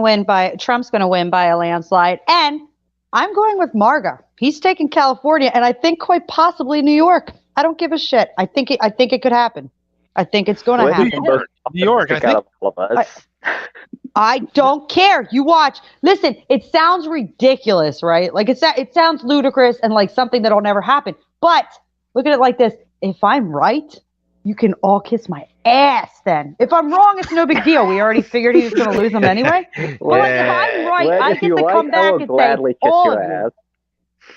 win by a landslide. And I'm going with Marga. He's taking California and I think quite possibly New York. I don't give a shit. I think it could happen. I think it's going to happen. New York, I think. I don't care. You watch. Listen, it sounds ridiculous, right? Like it sounds ludicrous and like something that'll never happen. But look at it like this. If I'm right, you can all kiss my ass then. If I'm wrong, it's no big deal. We already figured he was going to lose them anyway. But like, if I'm right, I get to come back and say, all of you.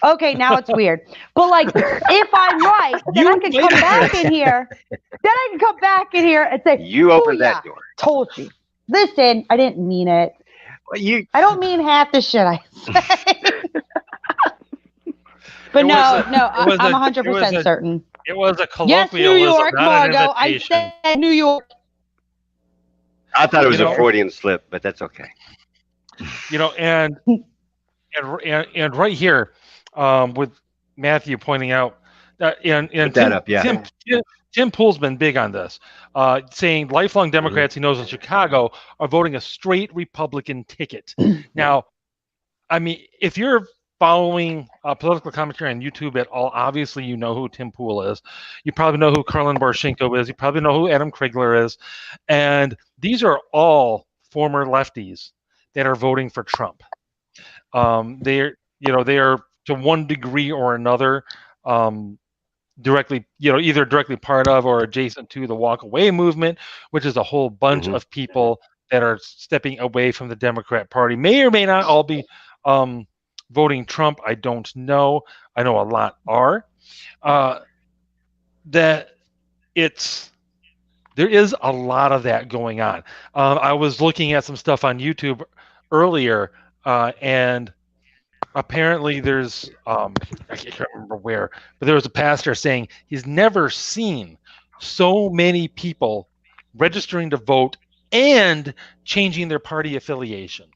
Okay, now it's weird. But like, if I'm right, then I can come back in here. Then I can come back in here and say, you opened that door. Told you. Listen, I didn't mean it. Well, I don't mean half the shit I say. But I'm 100% certain. It was a colloquialism. Yes, New York, Margo. I said New York. I thought it was a Freudian slip, but that's okay. And right here, with Matthew pointing out, and Tim Pool's been big on this, saying lifelong Democrats he knows in Chicago are voting a straight Republican ticket. Now, I mean, if you're following political commentary on YouTube at all, obviously you know who Tim Pool is. You probably know who Karlin Borchenko is. You probably know who Adam Krigler is. And these are all former lefties that are voting for Trump. They are to one degree or another directly, either directly part of or adjacent to the walk away movement, which is a whole bunch of people that are stepping away from the Democrat Party. May or may not all be voting Trump. I don't know. I know a lot are. There is a lot of that going on. I was looking at some stuff on YouTube earlier, and apparently there's I can't remember where, but there was a pastor saying he's never seen so many people registering to vote and changing their party affiliation.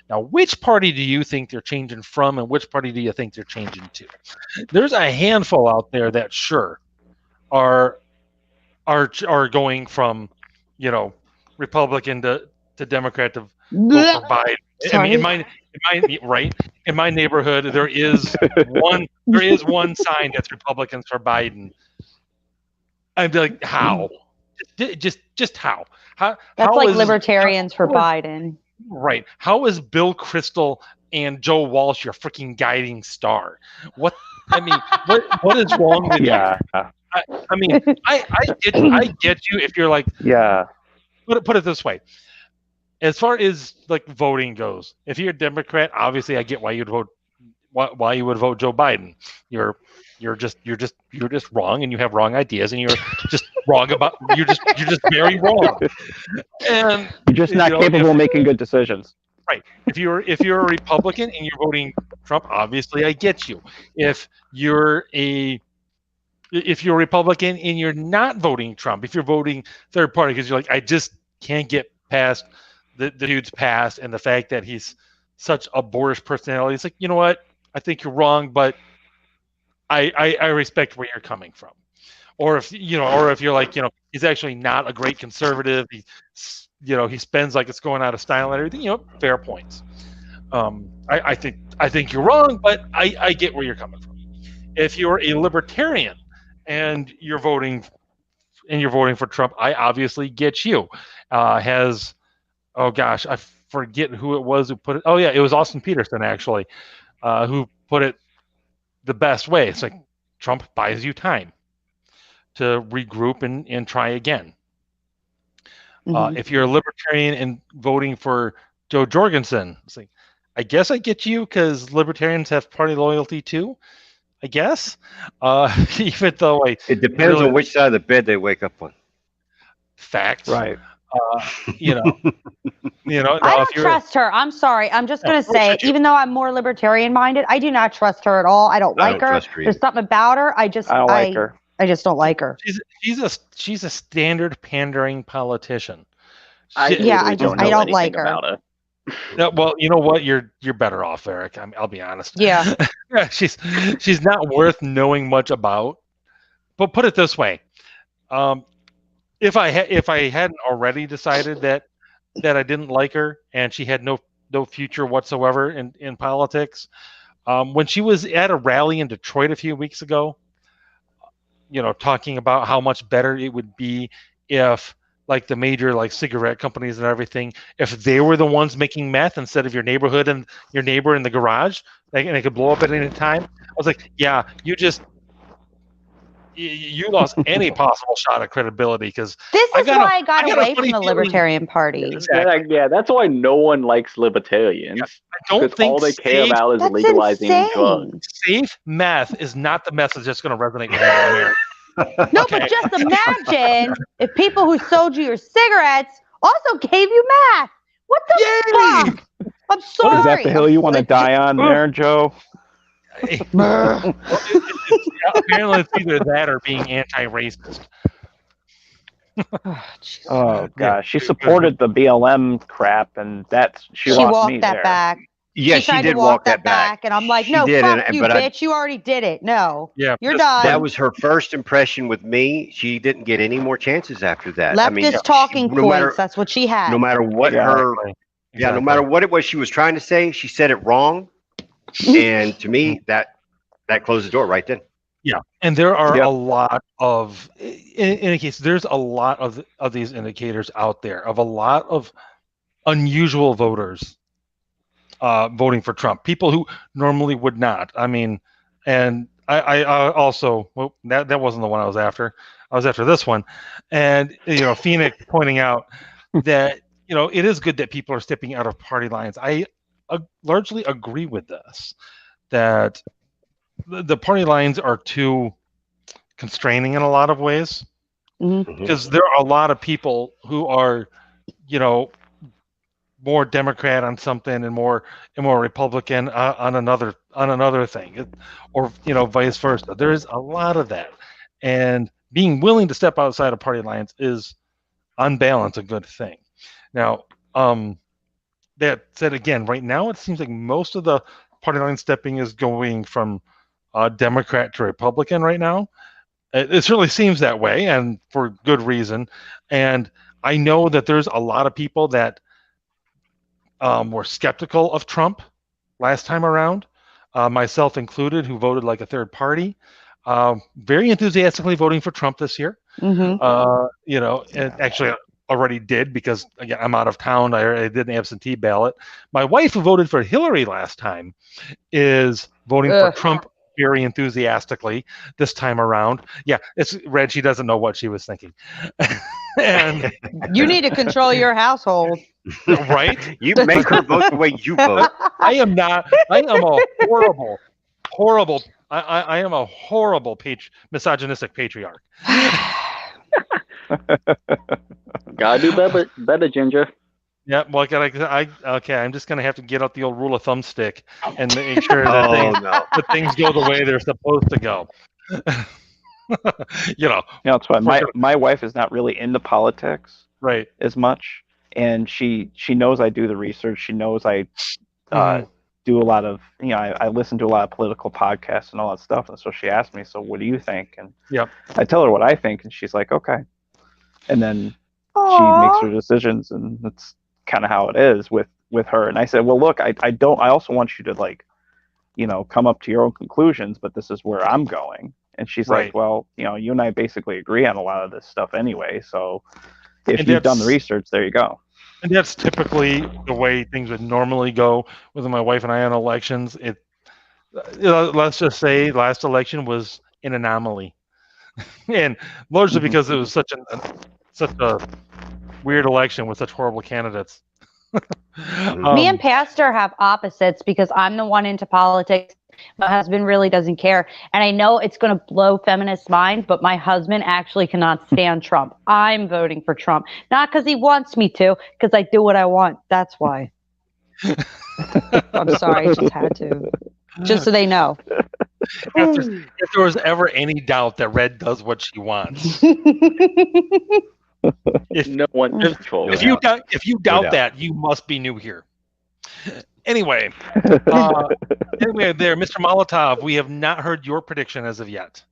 Now, which party do you think they're changing from, and which party do you think they're changing to? There's a handful out there that sure are going from, Republican to Democrat to vote for Biden. I mean, in my neighborhood, there is one sign that's Republicans for Biden. I'd be like, how? Just how? That's like Libertarians for Biden. Right. How is Bill Kristol and Joe Walsh your freaking guiding star? What is wrong with you? I mean, I get you if you're like, put it this way. As far as like voting goes, if you're a Democrat, obviously I get why you would vote Joe Biden. You're just wrong, and you have wrong ideas, and you're just wrong about you're just very wrong. And you're just not capable of making good decisions. Right. If you're a Republican and you're voting Trump, obviously I get you. If you're a Republican and you're not voting Trump, if you're voting third party because you're like, I just can't get past the dude's past and the fact that he's such a boorish personality. It's like, you know what? I think you're wrong, but I respect where you're coming from. Or if you're like, he's actually not a great conservative. He spends like it's going out of style and everything. Fair points. I think you're wrong, but I get where you're coming from. If you're a libertarian and you're voting for Trump, I obviously get you. Oh gosh, I forget who it was who put it. Oh yeah, it was Austin Peterson actually, who put it the best way. It's like Trump buys you time to regroup and try again. If you're a libertarian and voting for Joe Jorgensen, it's like, I guess I get you because libertarians have party loyalty too. I guess, even though it depends on which side of the bed they wake up on. Facts, right? I don't trust her. I'm sorry. I'm just going to say, even though I'm more libertarian minded, I do not trust her at all. I don't like her. There's something about her. I don't like her. I just don't like her. She's a standard pandering politician. I don't like her. No, well, you know what? You're better off, Eric. I'll be honest. Yeah. she's not worth knowing much about. But put it this way, if I hadn't already decided that I didn't like her and she had no future whatsoever in politics, when she was at a rally in Detroit a few weeks ago, talking about how much better it would be if like the major cigarette companies and everything, if they were the ones making meth instead of your neighborhood and your neighbor in the garage, and it could blow up at any time. I was like, yeah, you lost any possible shot of credibility because this is why I got away from the Libertarian Party. Exactly. Yeah, that's why no one likes libertarians. I don't think all they care about is legalizing drugs. Safe meth is not the message that's going to resonate with America. No, but just imagine if people who sold you your cigarettes also gave you meth. What the fuck? I'm sorry. Is that the hill you want to die on there, Joe? Apparently it's either that or being anti-racist. Oh gosh, she supported the BLM crap, and she lost walked me that there. back. Yeah, she did walk that back, and I'm like, no, fuck you, bitch. You already did it. No, you're done. That was her first impression with me. She didn't get any more chances after that. Leftist talking points. That's what she had. No matter what no matter what it was she was trying to say, she said it wrong. And to me, that closed the door right then. Yeah, and there are a lot of, in any case, there's a lot of these indicators out there of a lot of unusual voters voting for Trump, people who normally would not. I mean, and I also, well, that wasn't the one I was after. I was after this one, and Phoenix pointing out that it is good that people are stepping out of party lines. I largely agree with this, that the party lines are too constraining in a lot of ways, because there are a lot of people who are, more Democrat on something and more Republican on another thing, or vice versa. There is a lot of that, and being willing to step outside of party lines is, on balance, a good thing. Now, that said, again, right now it seems like most of the party line stepping is going from Democrat to Republican right now. It certainly seems that way, and for good reason. And I know that there's a lot of people that were skeptical of Trump last time around, myself included, who voted like a third party, very enthusiastically voting for Trump this year. And actually already did, because again, I'm out of town. I did an absentee ballot. My wife, who voted for Hillary last time, is voting for Trump very enthusiastically this time around. Yeah, it's Red. She doesn't know what she was thinking. And you need to control your household, right? You make her vote the way you vote. I am a horrible. I am a horrible misogynistic patriarch. Gotta do better, Ginger. Yeah, well, I'm just gonna have to get out the old rule of thumb stick and make sure that things go the way they're supposed to go. That's why my wife is not really into politics. right as much. And she knows I do the research. She knows I do a lot of, I listen to a lot of political podcasts and all that stuff. And so she asked me, so what do you think? And I tell her what I think, and she's like, okay. And then she makes her decisions, and that's kind of how it is with her. And I said, well, look, I also want you to, like, come up to your own conclusions, but this is where I'm going. And she's like, well, you and I basically agree on a lot of this stuff anyway. So if you've done the research, there you go. And that's typically the way things would normally go with my wife and I on elections. Let's just say last election was an anomaly, and largely because it was such a weird election with such horrible candidates. Me and Pastor have opposites because I'm the one into politics. My husband really doesn't care. And I know it's going to blow feminists' mind, but my husband actually cannot stand Trump. I'm voting for Trump. Not because he wants me to, because I do what I want. That's why. I'm sorry. I just had to. Just so they know. If there was ever any doubt that Red does what she wants. If no one if you doubt that, you must be new here. Anyway, there, Mr. Molotov, we have not heard your prediction as of yet.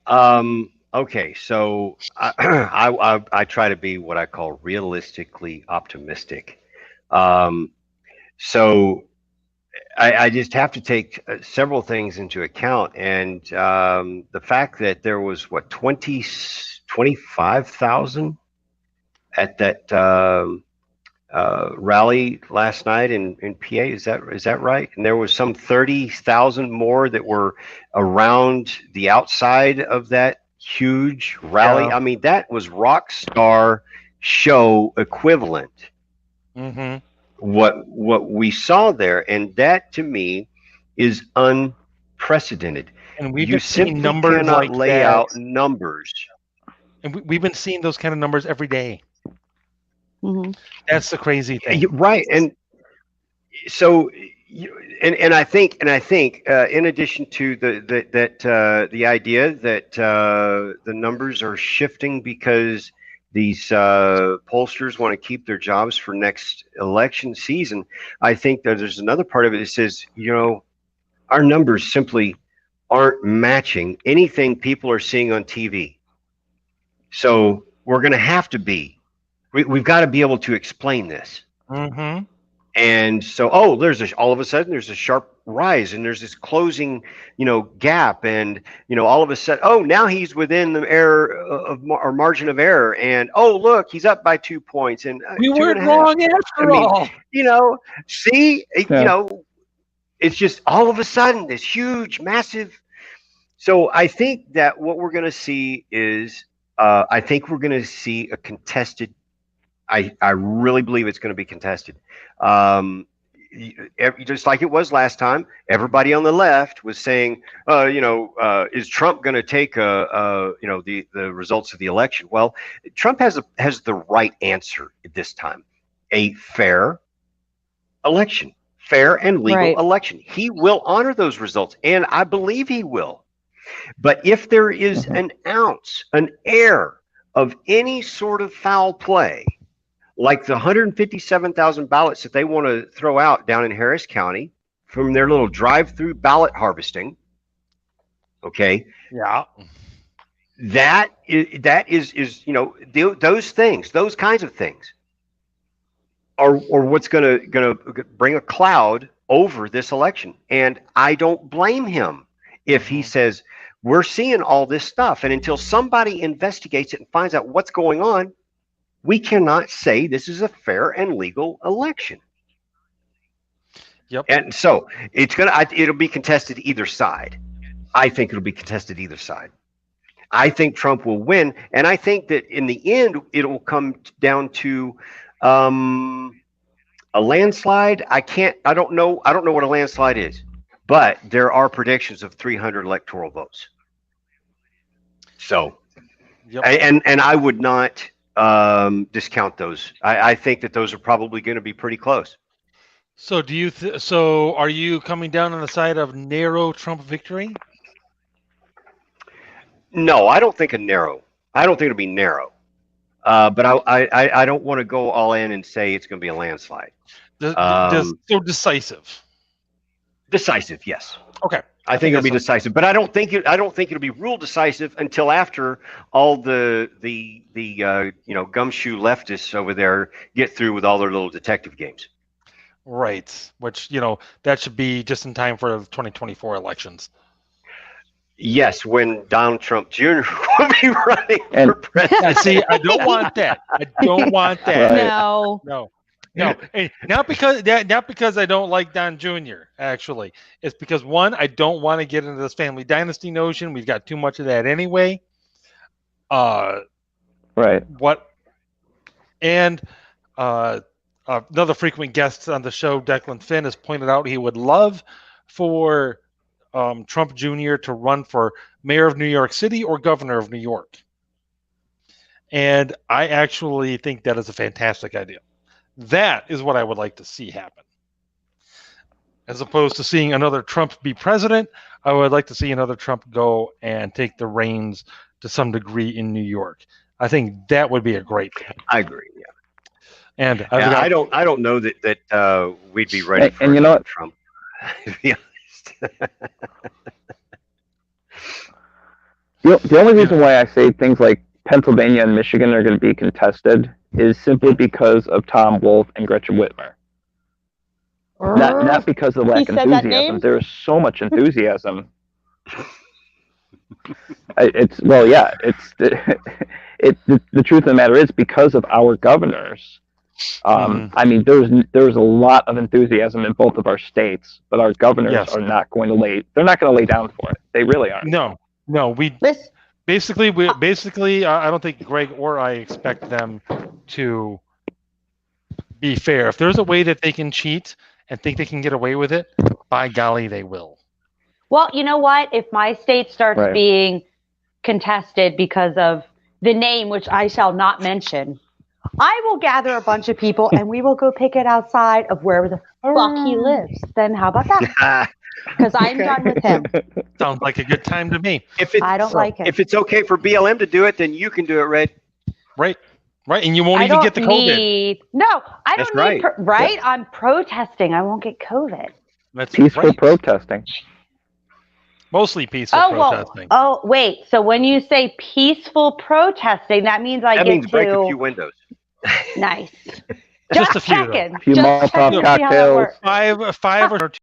Okay, so I try to be what I call realistically optimistic. So I just have to take several things into account, and the fact that there was 25,000 at that rally last night in PA. Is that right? And there was some 30,000 more that were around the outside of that huge rally. I mean, that was rock star show equivalent. What we saw there, and that to me is unprecedented. And we've seen numbers cannot like lay that. Out numbers. And we've been seeing those kind of numbers every day. That's the crazy thing, right? And so, and I think, in addition to the idea that the numbers are shifting because these pollsters want to keep their jobs for next election season, I think that there's another part of it that says, our numbers simply aren't matching anything people are seeing on TV. So we're going to have to be. We've got to be able to explain this. And so, all of a sudden there's a sharp rise, and there's this closing, gap, and all of a sudden, now he's within the error or margin of error, and look, he's up by 2 points, and we weren't wrong after all. See, it's just all of a sudden this huge, massive. So I think that what we're going to see is, I think we're going to see a contested. I really believe it's going to be contested. Just like it was last time, everybody on the left was saying, is Trump going to take the results of the election? Well, Trump has the right answer at this time: a fair election, fair and legal election. He will honor those results, and I believe he will. But if there is an ounce, an air of any sort of foul play, like the 157,000 ballots that they want to throw out down in Harris County from their little drive-through ballot harvesting. Okay. Yeah. That is those things, those kinds of things are what's going to bring a cloud over this election. And I don't blame him if he says, we're seeing all this stuff, and until somebody investigates it and finds out what's going on, we cannot say this is a fair and legal election. Yep. And so it'll be contested either side. I think it'll be contested either side. I think Trump will win, and I think that in the end it'll come down to a landslide. I don't know what a landslide is, but there are predictions of 300 electoral votes. So, and I would not discount those. I think that those are probably going to be pretty close. So so are you coming down on the side of narrow Trump victory? No, I don't think I don't think it'll be narrow. But I don't want to go all in and say it's going to be a landslide. So decisive. Decisive, yes. Okay. I think it'll be decisive, but I don't think it'll be real decisive until after all the gumshoe leftists over there get through with all their little detective games. Right, which that should be just in time for the 2024 elections. Yes, when Donald Trump Jr. will be running for president. See, I don't want that. I don't want that. No. No, hey, not because I don't like Don Jr. Actually, it's because one, I don't want to get into this family dynasty notion. We've got too much of that anyway. Right. What? And another frequent guest on the show, Declan Finn, has pointed out he would love for Trump Jr. to run for mayor of New York City or governor of New York. And I actually think that is a fantastic idea. That is what I would like to see happen. As opposed to seeing another Trump be president, I would like to see another Trump go and take the reins to some degree in New York. I think that would be a great thing. I agree. Yeah. And I don't know that we'd be ready for Trump. To be honest. The only reason why I say things like Pennsylvania and Michigan are going to be contested is simply because of Tom Wolfe and Gretchen Whitmer. Not because of lack of enthusiasm. There is so much enthusiasm. The truth of the matter is because of our governors. I mean, there's a lot of enthusiasm in both of our states, but our governors are not going to they're not going to lay down for it. They really aren't. No, Basically, I don't think Greg or I expect them to be fair. If there's a way that they can cheat and think they can get away with it, by golly, they will. Well, you know what? If my state starts being contested because of the name, which I shall not mention, I will gather a bunch of people and we will go pick it outside of wherever the fuck he lives. Then how about that? Because I'm done with him. Sounds like a good time to me. I don't like it. If it's okay for BLM to do it, then you can do it, Red. Right. And you won't even get the COVID. No, I don't need. Right? I'm protesting. I won't get COVID. That's peaceful protesting. Mostly peaceful protesting. Oh, wait. So when you say peaceful protesting, that means that means break a few windows. Nice. Just a few. Checking. A few Molotov cocktails. Five or two.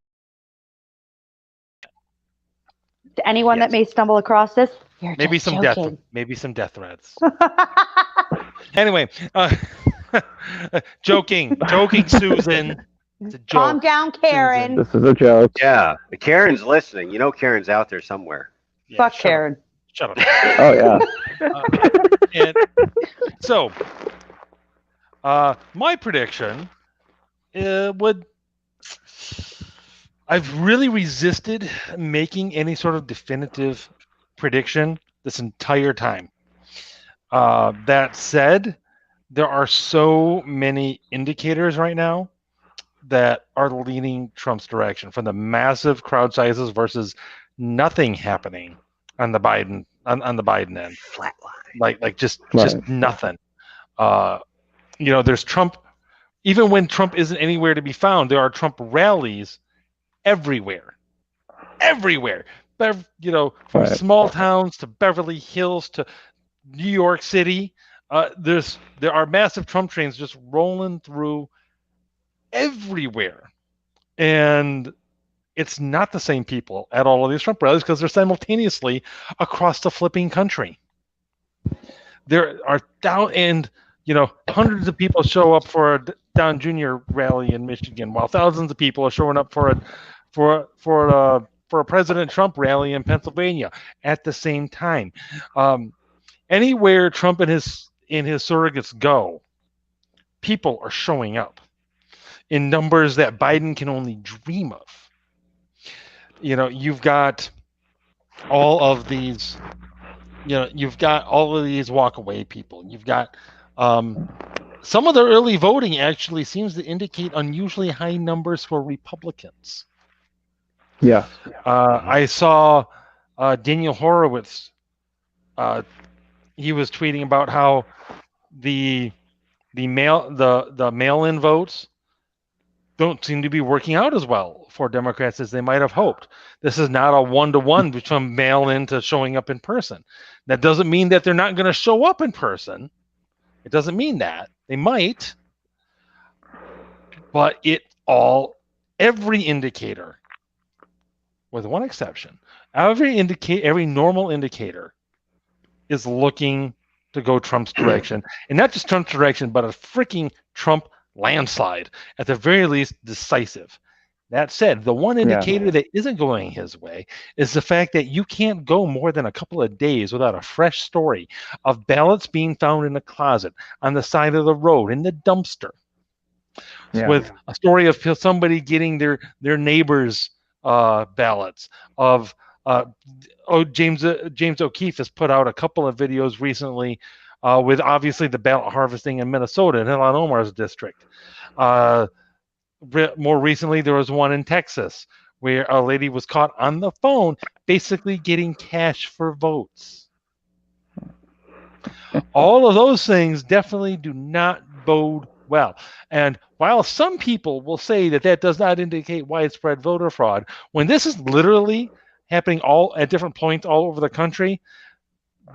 To anyone that may stumble across this, you're maybe just some joking. Maybe some death threats. Anyway, joking, Susan. It's a joke. Calm down, Karen. This is a joke. Yeah, Karen's listening. You know Karen's out there somewhere. Yeah, fuck Karen. Shut up. Oh yeah. And so, my prediction would. I've really resisted making any sort of definitive prediction this entire time. That said, there are so many indicators right now that are leaning Trump's direction, from the massive crowd sizes versus nothing happening on the Biden end. Flatline. Like just nothing. There's Trump. Even when Trump isn't anywhere to be found, there are Trump rallies everywhere. From small towns to Beverly Hills to New York City, there are massive Trump trains just rolling through everywhere, and it's not the same people at all of these Trump rallies because they're simultaneously across the flipping country. There are hundreds of people show up for a Don Jr. rally in Michigan, while thousands of people are showing up for a President Trump rally in Pennsylvania at the same time. Anywhere Trump and his surrogates go, people are showing up in numbers that Biden can only dream of. You've got all of these. You've got all of these walk-away people. You've got some of the early voting actually seems to indicate unusually high numbers for Republicans. Yeah. I saw Daniel Horowitz. He was tweeting about how the mail-in votes don't seem to be working out as well for Democrats as they might have hoped. This is not a one-to-one between mail-in to showing up in person. That doesn't mean that they're not going to show up in person. It doesn't mean that. They might. But every indicator, with one exception, every normal indicator is looking to go Trump's direction. And not just Trump's direction, but a freaking Trump landslide, at the very least decisive. That said, the one indicator that isn't going his way is the fact that you can't go more than a couple of days without a fresh story of ballots being found in a closet, on the side of the road, in the dumpster, with a story of somebody getting their neighbor's ballots, of James O'Keefe has put out a couple of videos recently with obviously the ballot harvesting in Minnesota, in Ilhan Omar's district. More recently, there was one in Texas where a lady was caught on the phone basically getting cash for votes. All of those things definitely do not bode well. And while some people will say that that does not indicate widespread voter fraud, when this is literally happening all at different points all over the country,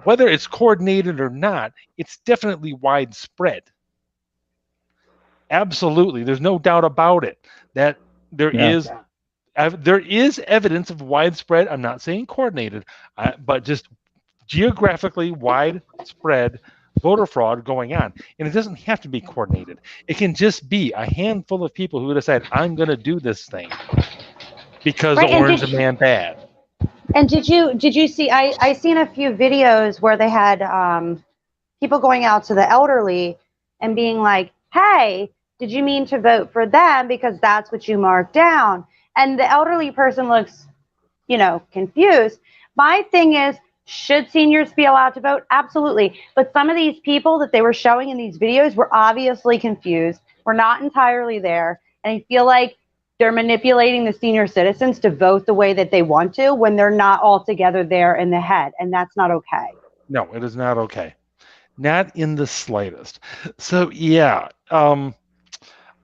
whether it's coordinated or not, it's definitely widespread. Absolutely, there's no doubt about it that there is evidence of widespread. I'm not saying coordinated, but just geographically widespread voter fraud going on. And it doesn't have to be coordinated. It can just be a handful of people who decide, I'm going to do this thing because the Orange Man bad. And did you see? I seen a few videos where they had people going out to the elderly and being like, "Hey, did you mean to vote for them because that's what you marked down?" And the elderly person looks, confused. My thing is, should seniors be allowed to vote? Absolutely. But some of these people that they were showing in these videos were obviously confused. We're not entirely there. And I feel like they're manipulating the senior citizens to vote the way that they want to when they're not altogether there in the head. And that's not okay. No, it is not okay. Not in the slightest. So, yeah, I'm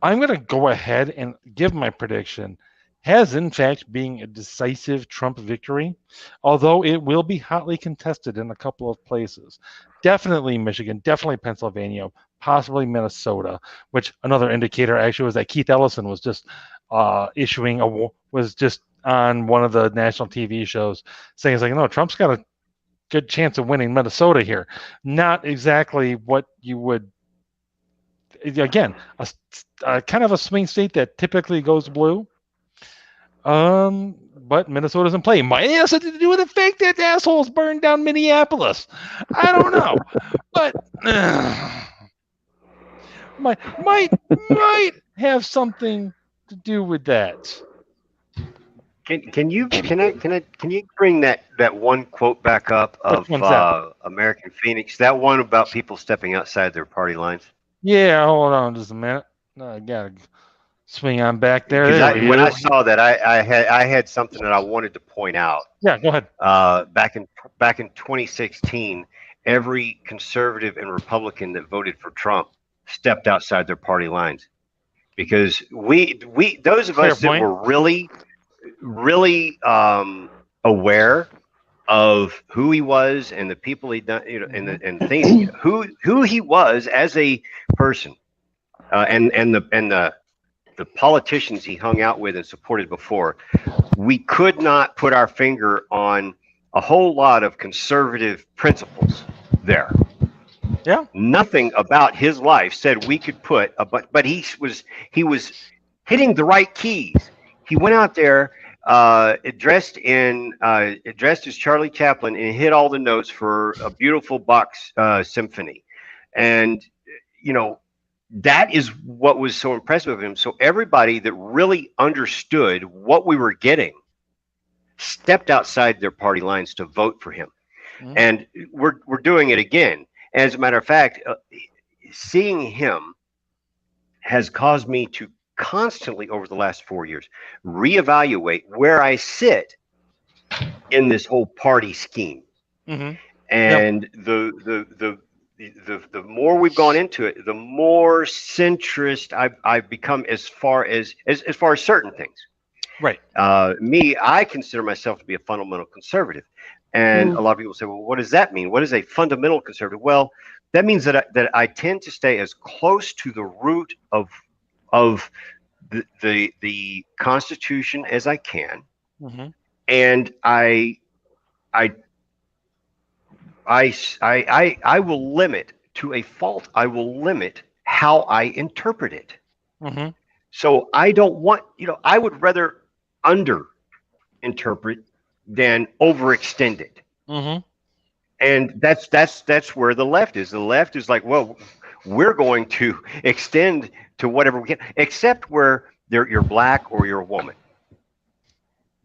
going to go ahead and give my prediction has, in fact, been a decisive Trump victory, although it will be hotly contested in a couple of places. Definitely Michigan, definitely Pennsylvania, possibly Minnesota, which another indicator actually was that Keith Ellison was just was just on one of the national TV shows saying, it's like, no, Trump's got a good chance of winning Minnesota here. Not exactly what you would, again, a kind of a swing state that typically goes blue. But Minnesota's in play. Might have something to do with the fact that assholes burned down Minneapolis. I don't know, but might have something to do with that. Can you bring that one quote back up of American Phoenix? That one about people stepping outside their party lines. Yeah, hold on just a minute. I gotta swing on back there. When I saw that, I had something that I wanted to point out. Yeah, go ahead. Back in 2016, every conservative and Republican that voted for Trump stepped outside their party lines, because those of us that were really aware of who he was and the people he'd done, and things, who he was as a person, and the politicians he hung out with and supported before, we could not put our finger on a whole lot of conservative principles there. Yeah. Nothing about his life said we could put but he was hitting the right keys. He went out there dressed as Charlie Chaplin and hit all the notes for a beautiful Bach symphony. And that is what was so impressive of him. So everybody that really understood what we were getting stepped outside their party lines to vote for him. Mm-hmm. And we're doing it again. As a matter of fact, seeing him has caused me to constantly, over the last 4 years, reevaluate where I sit in this whole party scheme. Mm-hmm. And the more we've gone into it, the more centrist I've become as far as certain things. Right. I consider myself to be a fundamental conservative, and a lot of people say, well, what does that mean? What is a fundamental conservative? Well, that means that I tend to stay as close to the root of the Constitution as I can, and I will limit to a fault. I will limit how I interpret it. So I don't want, I would rather under interpret than overextend it. And that's where the left is. The left is like, well, we're going to extend to whatever we can, except where you're black or you're a woman.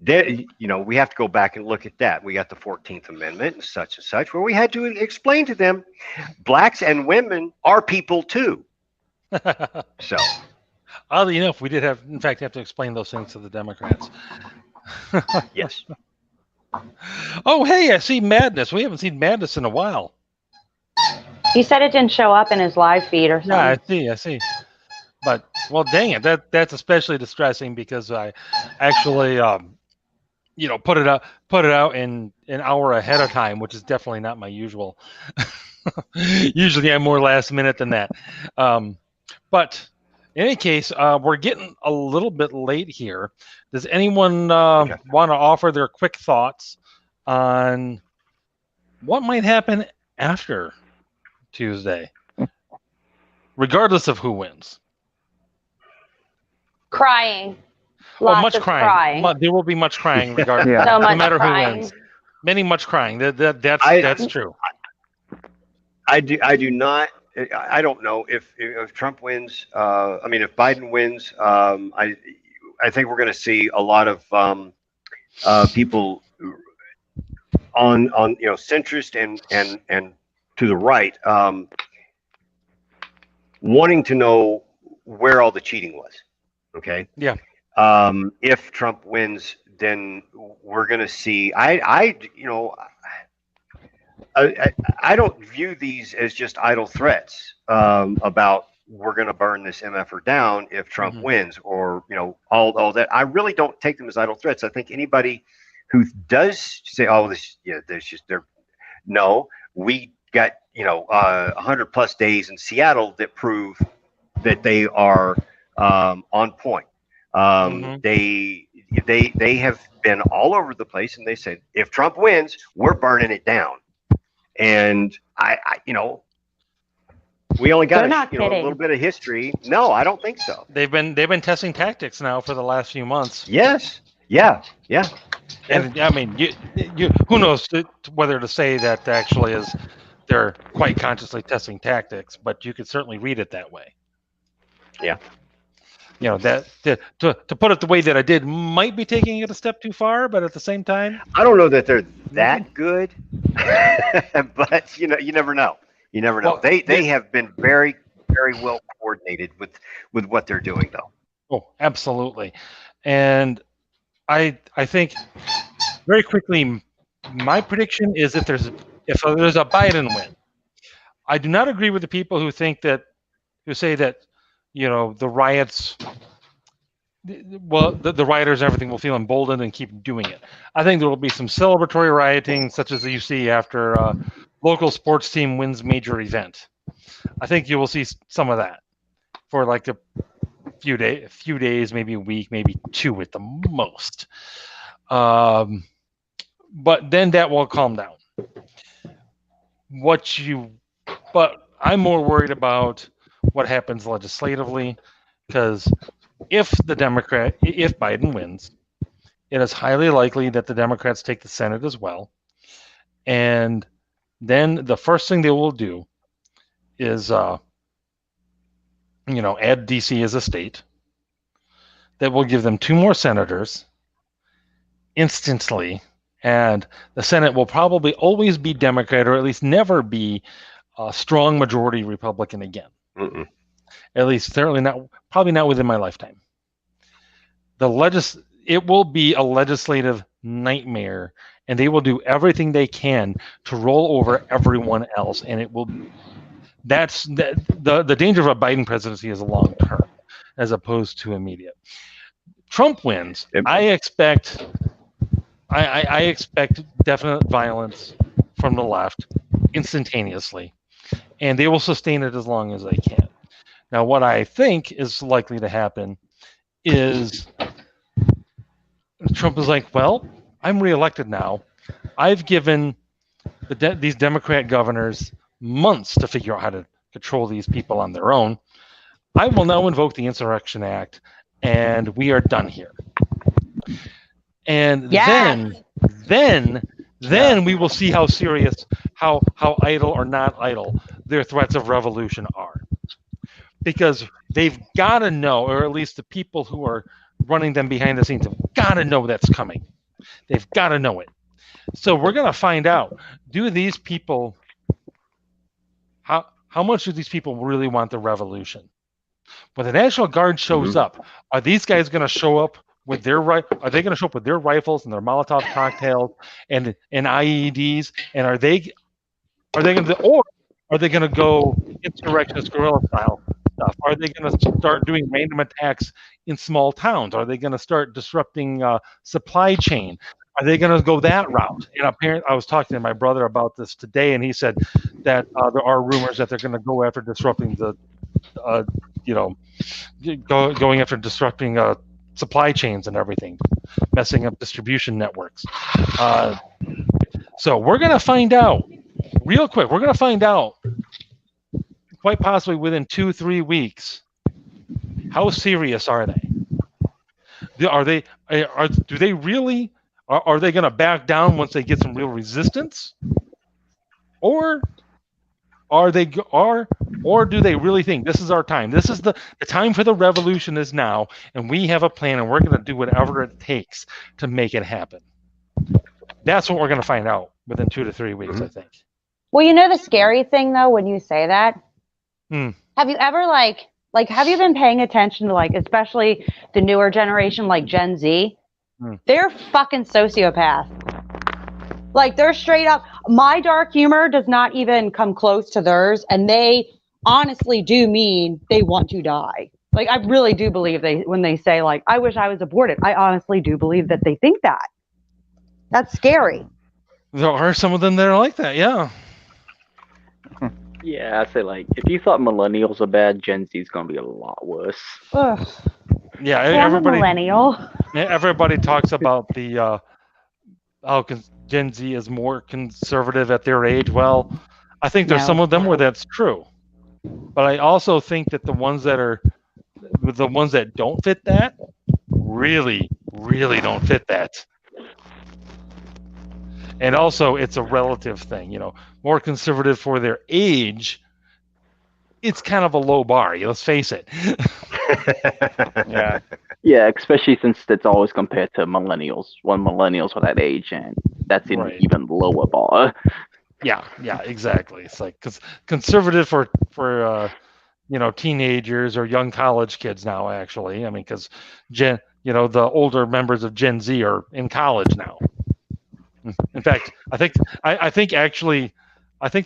Then, we have to go back and look at that. We got the 14th Amendment and such, where we had to explain to them, blacks and women are people too. So, oddly enough, we did have to explain those things to the Democrats. Yes. Oh, hey, I see Madness. We haven't seen Madness in a while. He said it didn't show up in his live feed or something. Yeah, I see. But, well, dang it, that's especially distressing because I actually, put it out in an hour ahead of time, which is definitely not my usual. Usually I'm more last minute than that. But in any case, we're getting a little bit late here. Does anyone want to offer their quick thoughts on what might happen after Tuesday, regardless of who wins? Crying. Much crying. There will be much crying regardless. So much no matter crying. who wins. Much crying. That's true. I do not. I don't know if Trump wins. If Biden wins, I think we're going to see a lot of people on centrist and to the right wanting to know where all the cheating was. Okay. Yeah. If Trump wins, then we're going to see. I don't view these as just idle threats about we're going to burn this MFR down if Trump wins, or all that. I really don't take them as idle threats. I think anybody who does say, "Oh, no, we got 100+ days in Seattle that prove that they are on point." They have been all over the place, and they said, if Trump wins, we're burning it down. And we only got a little bit of history. No, I don't think so. They've been testing tactics now for the last few months. Yes. Yeah. And I mean, you who knows whether to say that actually is they're quite consciously testing tactics, but you could certainly read it that way. Yeah. That to put it the way that I did might be taking it a step too far, but at the same time, I don't know that they're that good, but you never know. You never know. Well, they have been very, very well coordinated with what they're doing, though. Oh, absolutely. And I think very quickly, my prediction is if there's a Biden win, I do not agree with the people who say that the riots, the rioters and everything will feel emboldened and keep doing it. I think there will be some celebratory rioting, such as you see after a local sports team wins major event. I think you will see some of that for like a few days, maybe a week, maybe 2 at the most. But then that will calm down. But I'm more worried about what happens legislatively, because if Biden wins, it is highly likely that the Democrats take the Senate as well. And then the first thing they will do is, add DC as a state. That will give them 2 more senators instantly. And the Senate will probably always be Democrat, or at least never be a strong majority Republican again. At least probably not within my lifetime. It will be a legislative nightmare, and they will do everything they can to roll over everyone else, and it will. That's the danger of a Biden presidency is long term, as opposed to immediate. Trump wins. I expect definite violence from the left instantaneously, and they will sustain it as long as they can. Now, what I think is likely to happen is Trump is like, well, I'm reelected now. I've given these Democrat governors months to figure out how to control these people on their own. I will now invoke the Insurrection Act, and we are done here. And then we will see how serious, how idle or not idle their threats of revolution are. Because they've got to know, or at least the people who are running them behind the scenes have got to know that's coming. They've got to know it. So we're going to find out, do these people, how much do these people really want the revolution? When the National Guard shows up, are these guys going to show up with their Are they going to show up with their rifles and their Molotov cocktails and IEDs? And are they going to go insurrectionist guerrilla style stuff? Are they going to start doing random attacks in small towns? Are they going to start disrupting supply chain? Are they going to go that route? And apparently, I was talking to my brother about this today, and he said that there are rumors that they're going to go after disrupting the, going after disrupting supply chains and everything, messing up distribution networks. So we're going to find out real quick. We're going to find out quite possibly within 2-3 weeks. How serious are they? Are they going to back down once they get some real resistance, or do they really think this is our time? This is the time for the revolution is now, and we have a plan, and we're going to do whatever it takes to make it happen. That's what we're going to find out within 2 to 3 weeks, I think. Well, you know the scary thing though, when you say that, have you ever have you been paying attention to especially the newer generation, like Gen Z? They're fucking sociopaths. They're straight up. My dark humor does not even come close to theirs, and they honestly do mean they want to die. I really do believe when they say I wish I was aborted. I honestly do believe that they think that. That's scary. There are some of them that are like that, yeah. Yeah, I say if you thought millennials are bad, Gen Z is gonna be a lot worse. Ugh. Yeah, everybody. Millennial. Everybody talks about the how Gen Z is more conservative at their age. Well, I think there's some of them where that's true, but I also think that the ones that don't fit that really, really don't fit that. And also, it's a relative thing. More conservative for their age. It's kind of a low bar. Let's face it. Yeah, especially since it's always compared to millennials. When millennials are that age, and that's an even lower bar. Yeah, exactly. It's because conservative for teenagers or young college kids now. Actually, I mean, because the older members of Gen Z are in college now. In fact, I think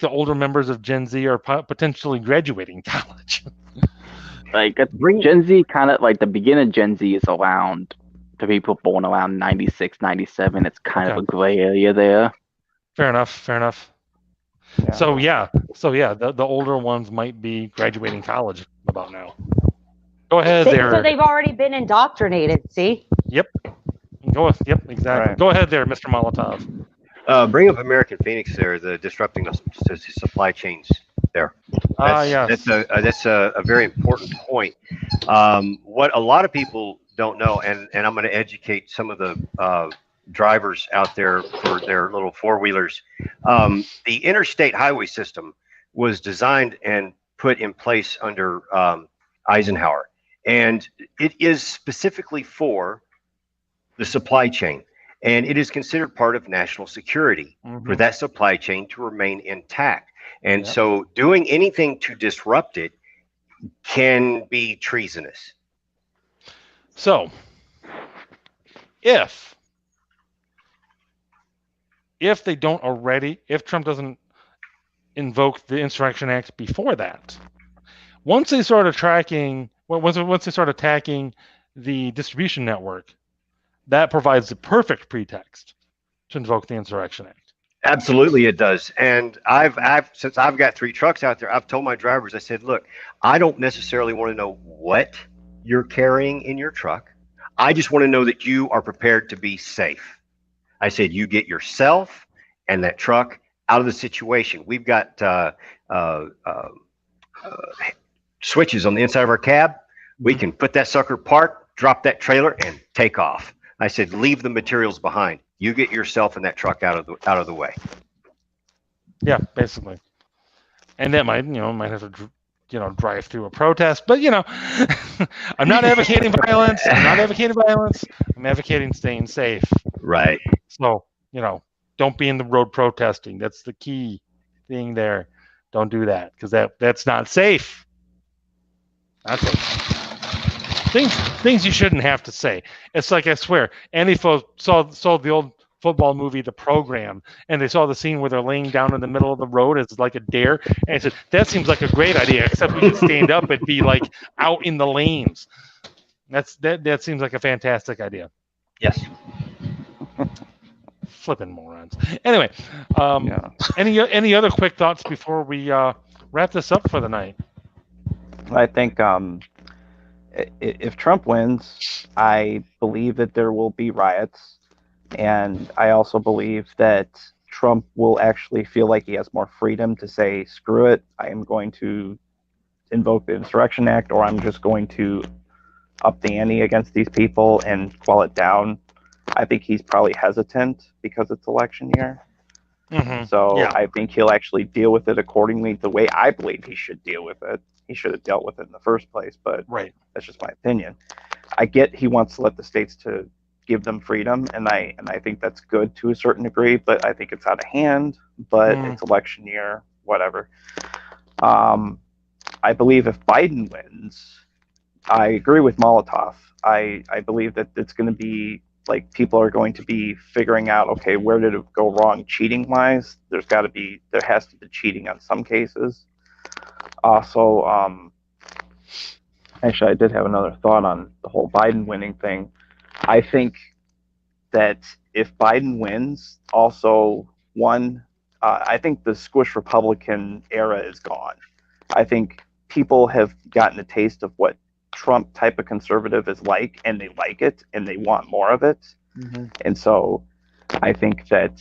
the older members of Gen Z are potentially graduating college. Gen Z kind of the beginning of Gen Z is around the people born around 96, 97. It's kind of a gray area there. Fair enough. Yeah. So the older ones might be graduating college about now. Go ahead there. So they've already been indoctrinated, see? Yep. Yep, exactly. Right. Go ahead there, Mr. Molotov. Bring up American Phoenix there, the disrupting the supply chains there. That's a very important point. What a lot of people don't know, and I'm going to educate some of the drivers out there for their little four-wheelers. The interstate highway system was designed and put in place under Eisenhower, and it is specifically for the supply chain. And it is considered part of national security for that supply chain to remain intact. And so doing anything to disrupt it can be treasonous. So if if they don't already, if Trump doesn't invoke the Insurrection Act before that, once they start attacking the distribution network, that provides the perfect pretext to invoke the Insurrection Act. Absolutely, it does. And since I've got 3 trucks out there, I've told my drivers, I said, look, I don't necessarily want to know what you're carrying in your truck. I just want to know that you are prepared to be safe. I said, you get yourself and that truck out of the situation. We've got switches on the inside of our cab. We can put that sucker park, drop that trailer, and take off. I said, leave the materials behind. You get yourself and that truck out of the way. Yeah, basically. And that might have to, drive through a protest. But I'm not advocating violence. I'm advocating staying safe. Right. So don't be in the road protesting. That's the key thing there. Don't do that because that's not safe. Not safe. Things you shouldn't have to say. It's like, I swear, Antifa saw the old football movie, The Program, and they saw the scene where they're laying down in the middle of the road as like a dare, and I said, that seems like a great idea, except we could stand up and be like out in the lanes. That seems like a fantastic idea. Yes. Flipping morons. Anyway, any other quick thoughts before we wrap this up for the night? I think if Trump wins, I believe that there will be riots, and I also believe that Trump will actually feel like he has more freedom to say, screw it, I am going to invoke the Insurrection Act, or I'm just going to up the ante against these people and quell it down. I think he's probably hesitant because it's election year. Mm-hmm. So yeah. I think he'll actually deal with it accordingly the way I believe he should deal with it. He should have dealt with it in the first place, but right. That's just my opinion. I get he wants to let the states to give them freedom, and I think that's good to a certain degree, but I think it's out of hand. But it's election year, whatever. I believe if Biden wins, I agree with Molotov. I believe that it's going to be like people are going to be figuring out, okay, where did it go wrong cheating wise? There has to be cheating on some cases. Also, actually, I did have another thought on the whole Biden winning thing. I think that if Biden wins, also I think the squish Republican era is gone. I think people have gotten a taste of what Trump type of conservative is like, and they like it, and they want more of it. Mm-hmm. And so I think that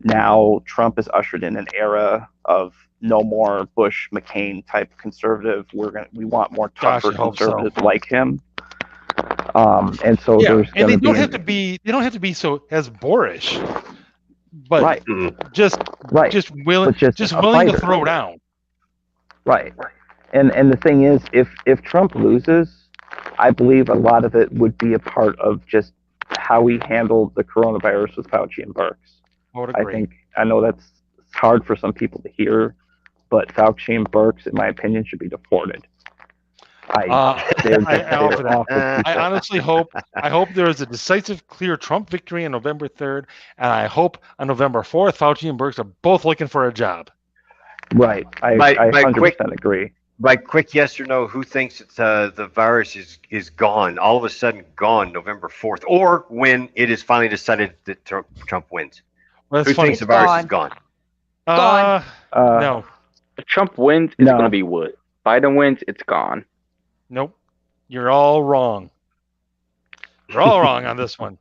now Trump has ushered in an era of no more Bush, McCain type conservative. We want more tougher conservatives like him. And so there's and they don't have to be so as boorish, but right. just willing to throw down. Right. And the thing is, if Trump loses, I believe a lot of it would be a part of just how he handled the coronavirus with Fauci and Birx. I know that's hard for some people to hear, but Fauci and Birx, in my opinion, should be deported. I honestly hope there is a decisive, clear Trump victory on November 3rd, and I hope on November 4th, Fauci and Birx are both looking for a job. Right. I 100% agree. By quick yes or no, who thinks that the virus is gone, all of a sudden gone November 4th, or when it is finally decided that Trump wins? Well, who thinks the virus is gone? Gone. No. If Trump wins, it's going to be wood. Biden wins, it's gone. Nope. You're all wrong. You're all wrong on this one.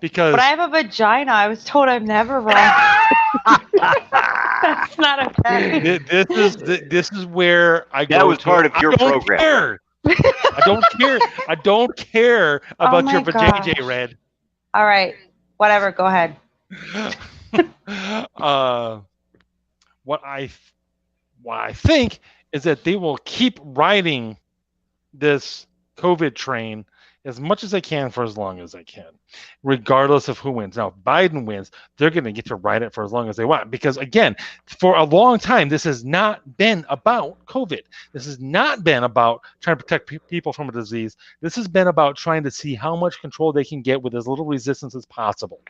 Because but I have a vagina. I was told I'm never wrong. That's not okay. This is where I go. That was part of your program. Care. I don't care. I don't care about your vajayjay, Red. All right. Whatever. Go ahead. What I think is that they will keep riding this COVID train as much as I can for as long as I can, regardless of who wins. Now, if Biden wins, they're going to get to ride it for as long as they want. Because, again, for a long time, this has not been about COVID. This has not been about trying to protect people from a disease. This has been about trying to see how much control they can get with as little resistance as possible.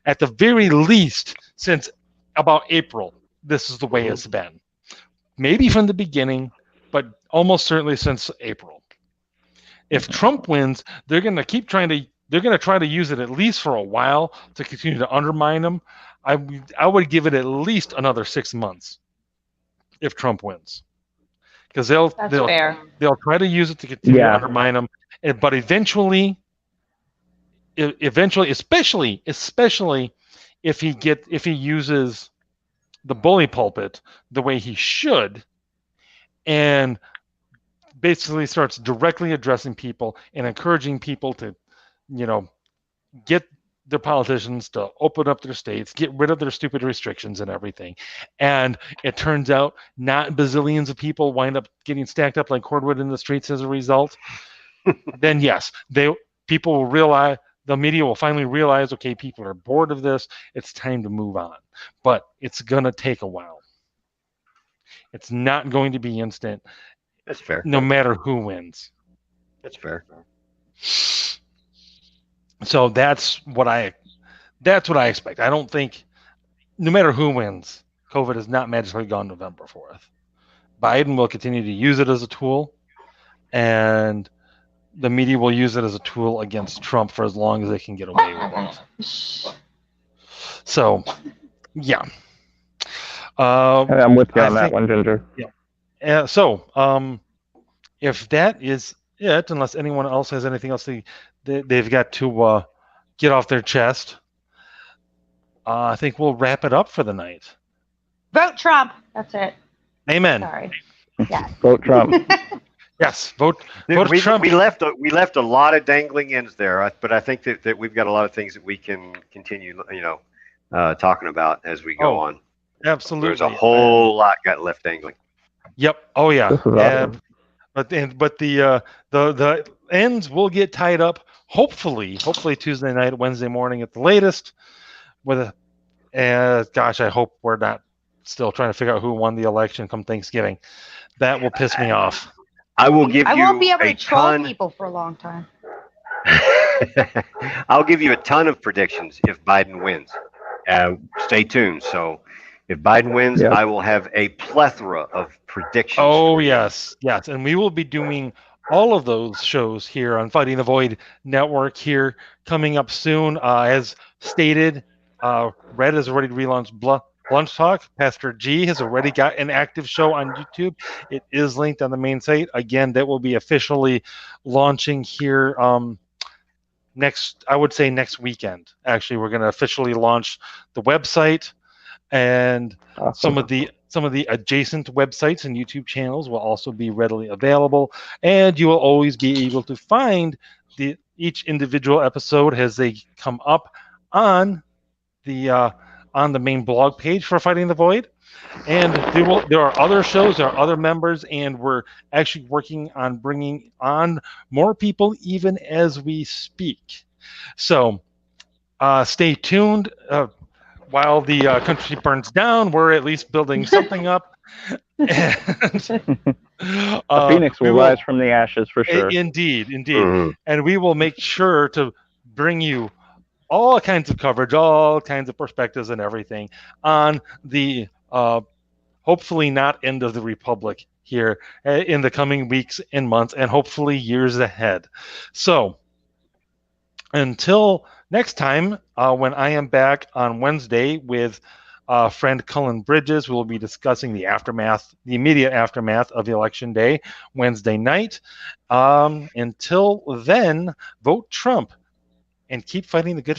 At the very least, since about April, this is the way it's been. Maybe from the beginning, but almost certainly since April. If Trump wins, they're going to keep trying to. They're going to try to use it at least for a while to continue to undermine him. I would give it at least another 6 months if Trump wins, because they'll try to use it to continue to undermine him. But eventually, especially if he uses the bully pulpit the way he should, and basically starts directly addressing people and encouraging people to, get their politicians to open up their states, get rid of their stupid restrictions and everything. And it turns out not bazillions of people wind up getting stacked up like cordwood in the streets as a result. Then yes, people will realize, the media will finally realize, okay, people are bored of this. It's time to move on. But it's going to take a while. It's not going to be instant. That's fair. No matter who wins. That's fair. So that's what I expect. I don't think, no matter who wins, COVID is not magically gone November 4th. Biden will continue to use it as a tool, and the media will use it as a tool against Trump for as long as they can get away with it. So, yeah. I'm with you on that one, Ginger. Yeah. If that is it, unless anyone else has anything else they've got to get off their chest, I think we'll wrap it up for the night. Vote Trump. That's it. Amen. Sorry. Yes. Vote Trump. Yes. Vote Trump. We left a lot of dangling ends there, but I think that we've got a lot of things that we can continue, talking about as we go on. Absolutely. There's a whole lot got left dangling. Yep. Oh yeah. Awesome. But the ends will get tied up. Hopefully Tuesday night, Wednesday morning at the latest. Gosh, I hope we're not still trying to figure out who won the election come Thanksgiving. That will piss me off. I won't be able to troll people for a long time. I'll give you a ton of predictions if Biden wins. Stay tuned. So if Biden wins, I will have a plethora of predictions. Oh, yes. And we will be doing all of those shows here on Fighting the Void Network here coming up soon. As stated, Red has already relaunched Lunch Talk. Pastor G has already got an active show on YouTube. It is linked on the main site. Again, that will be officially launching here next weekend. Actually, we're going to officially launch the website, and some of the adjacent websites and YouTube channels will also be readily available, and you will always be able to find each individual episode as they come up on the main blog page for Fighting the Void. And there are other shows, there are other members, and we're actually working on bringing on more people even as we speak. So stay tuned. While the country burns down, we're at least building something up. And, the phoenix will rise from the ashes for sure. Indeed. Mm-hmm. And we will make sure to bring you all kinds of coverage, all kinds of perspectives and everything on the hopefully not end of the Republic here in the coming weeks and months, and hopefully years ahead. So until next time, when I am back on Wednesday with friend Cullen Bridges, we will be discussing the immediate aftermath of Election Day, Wednesday night. Until then, vote Trump and keep fighting the good fight.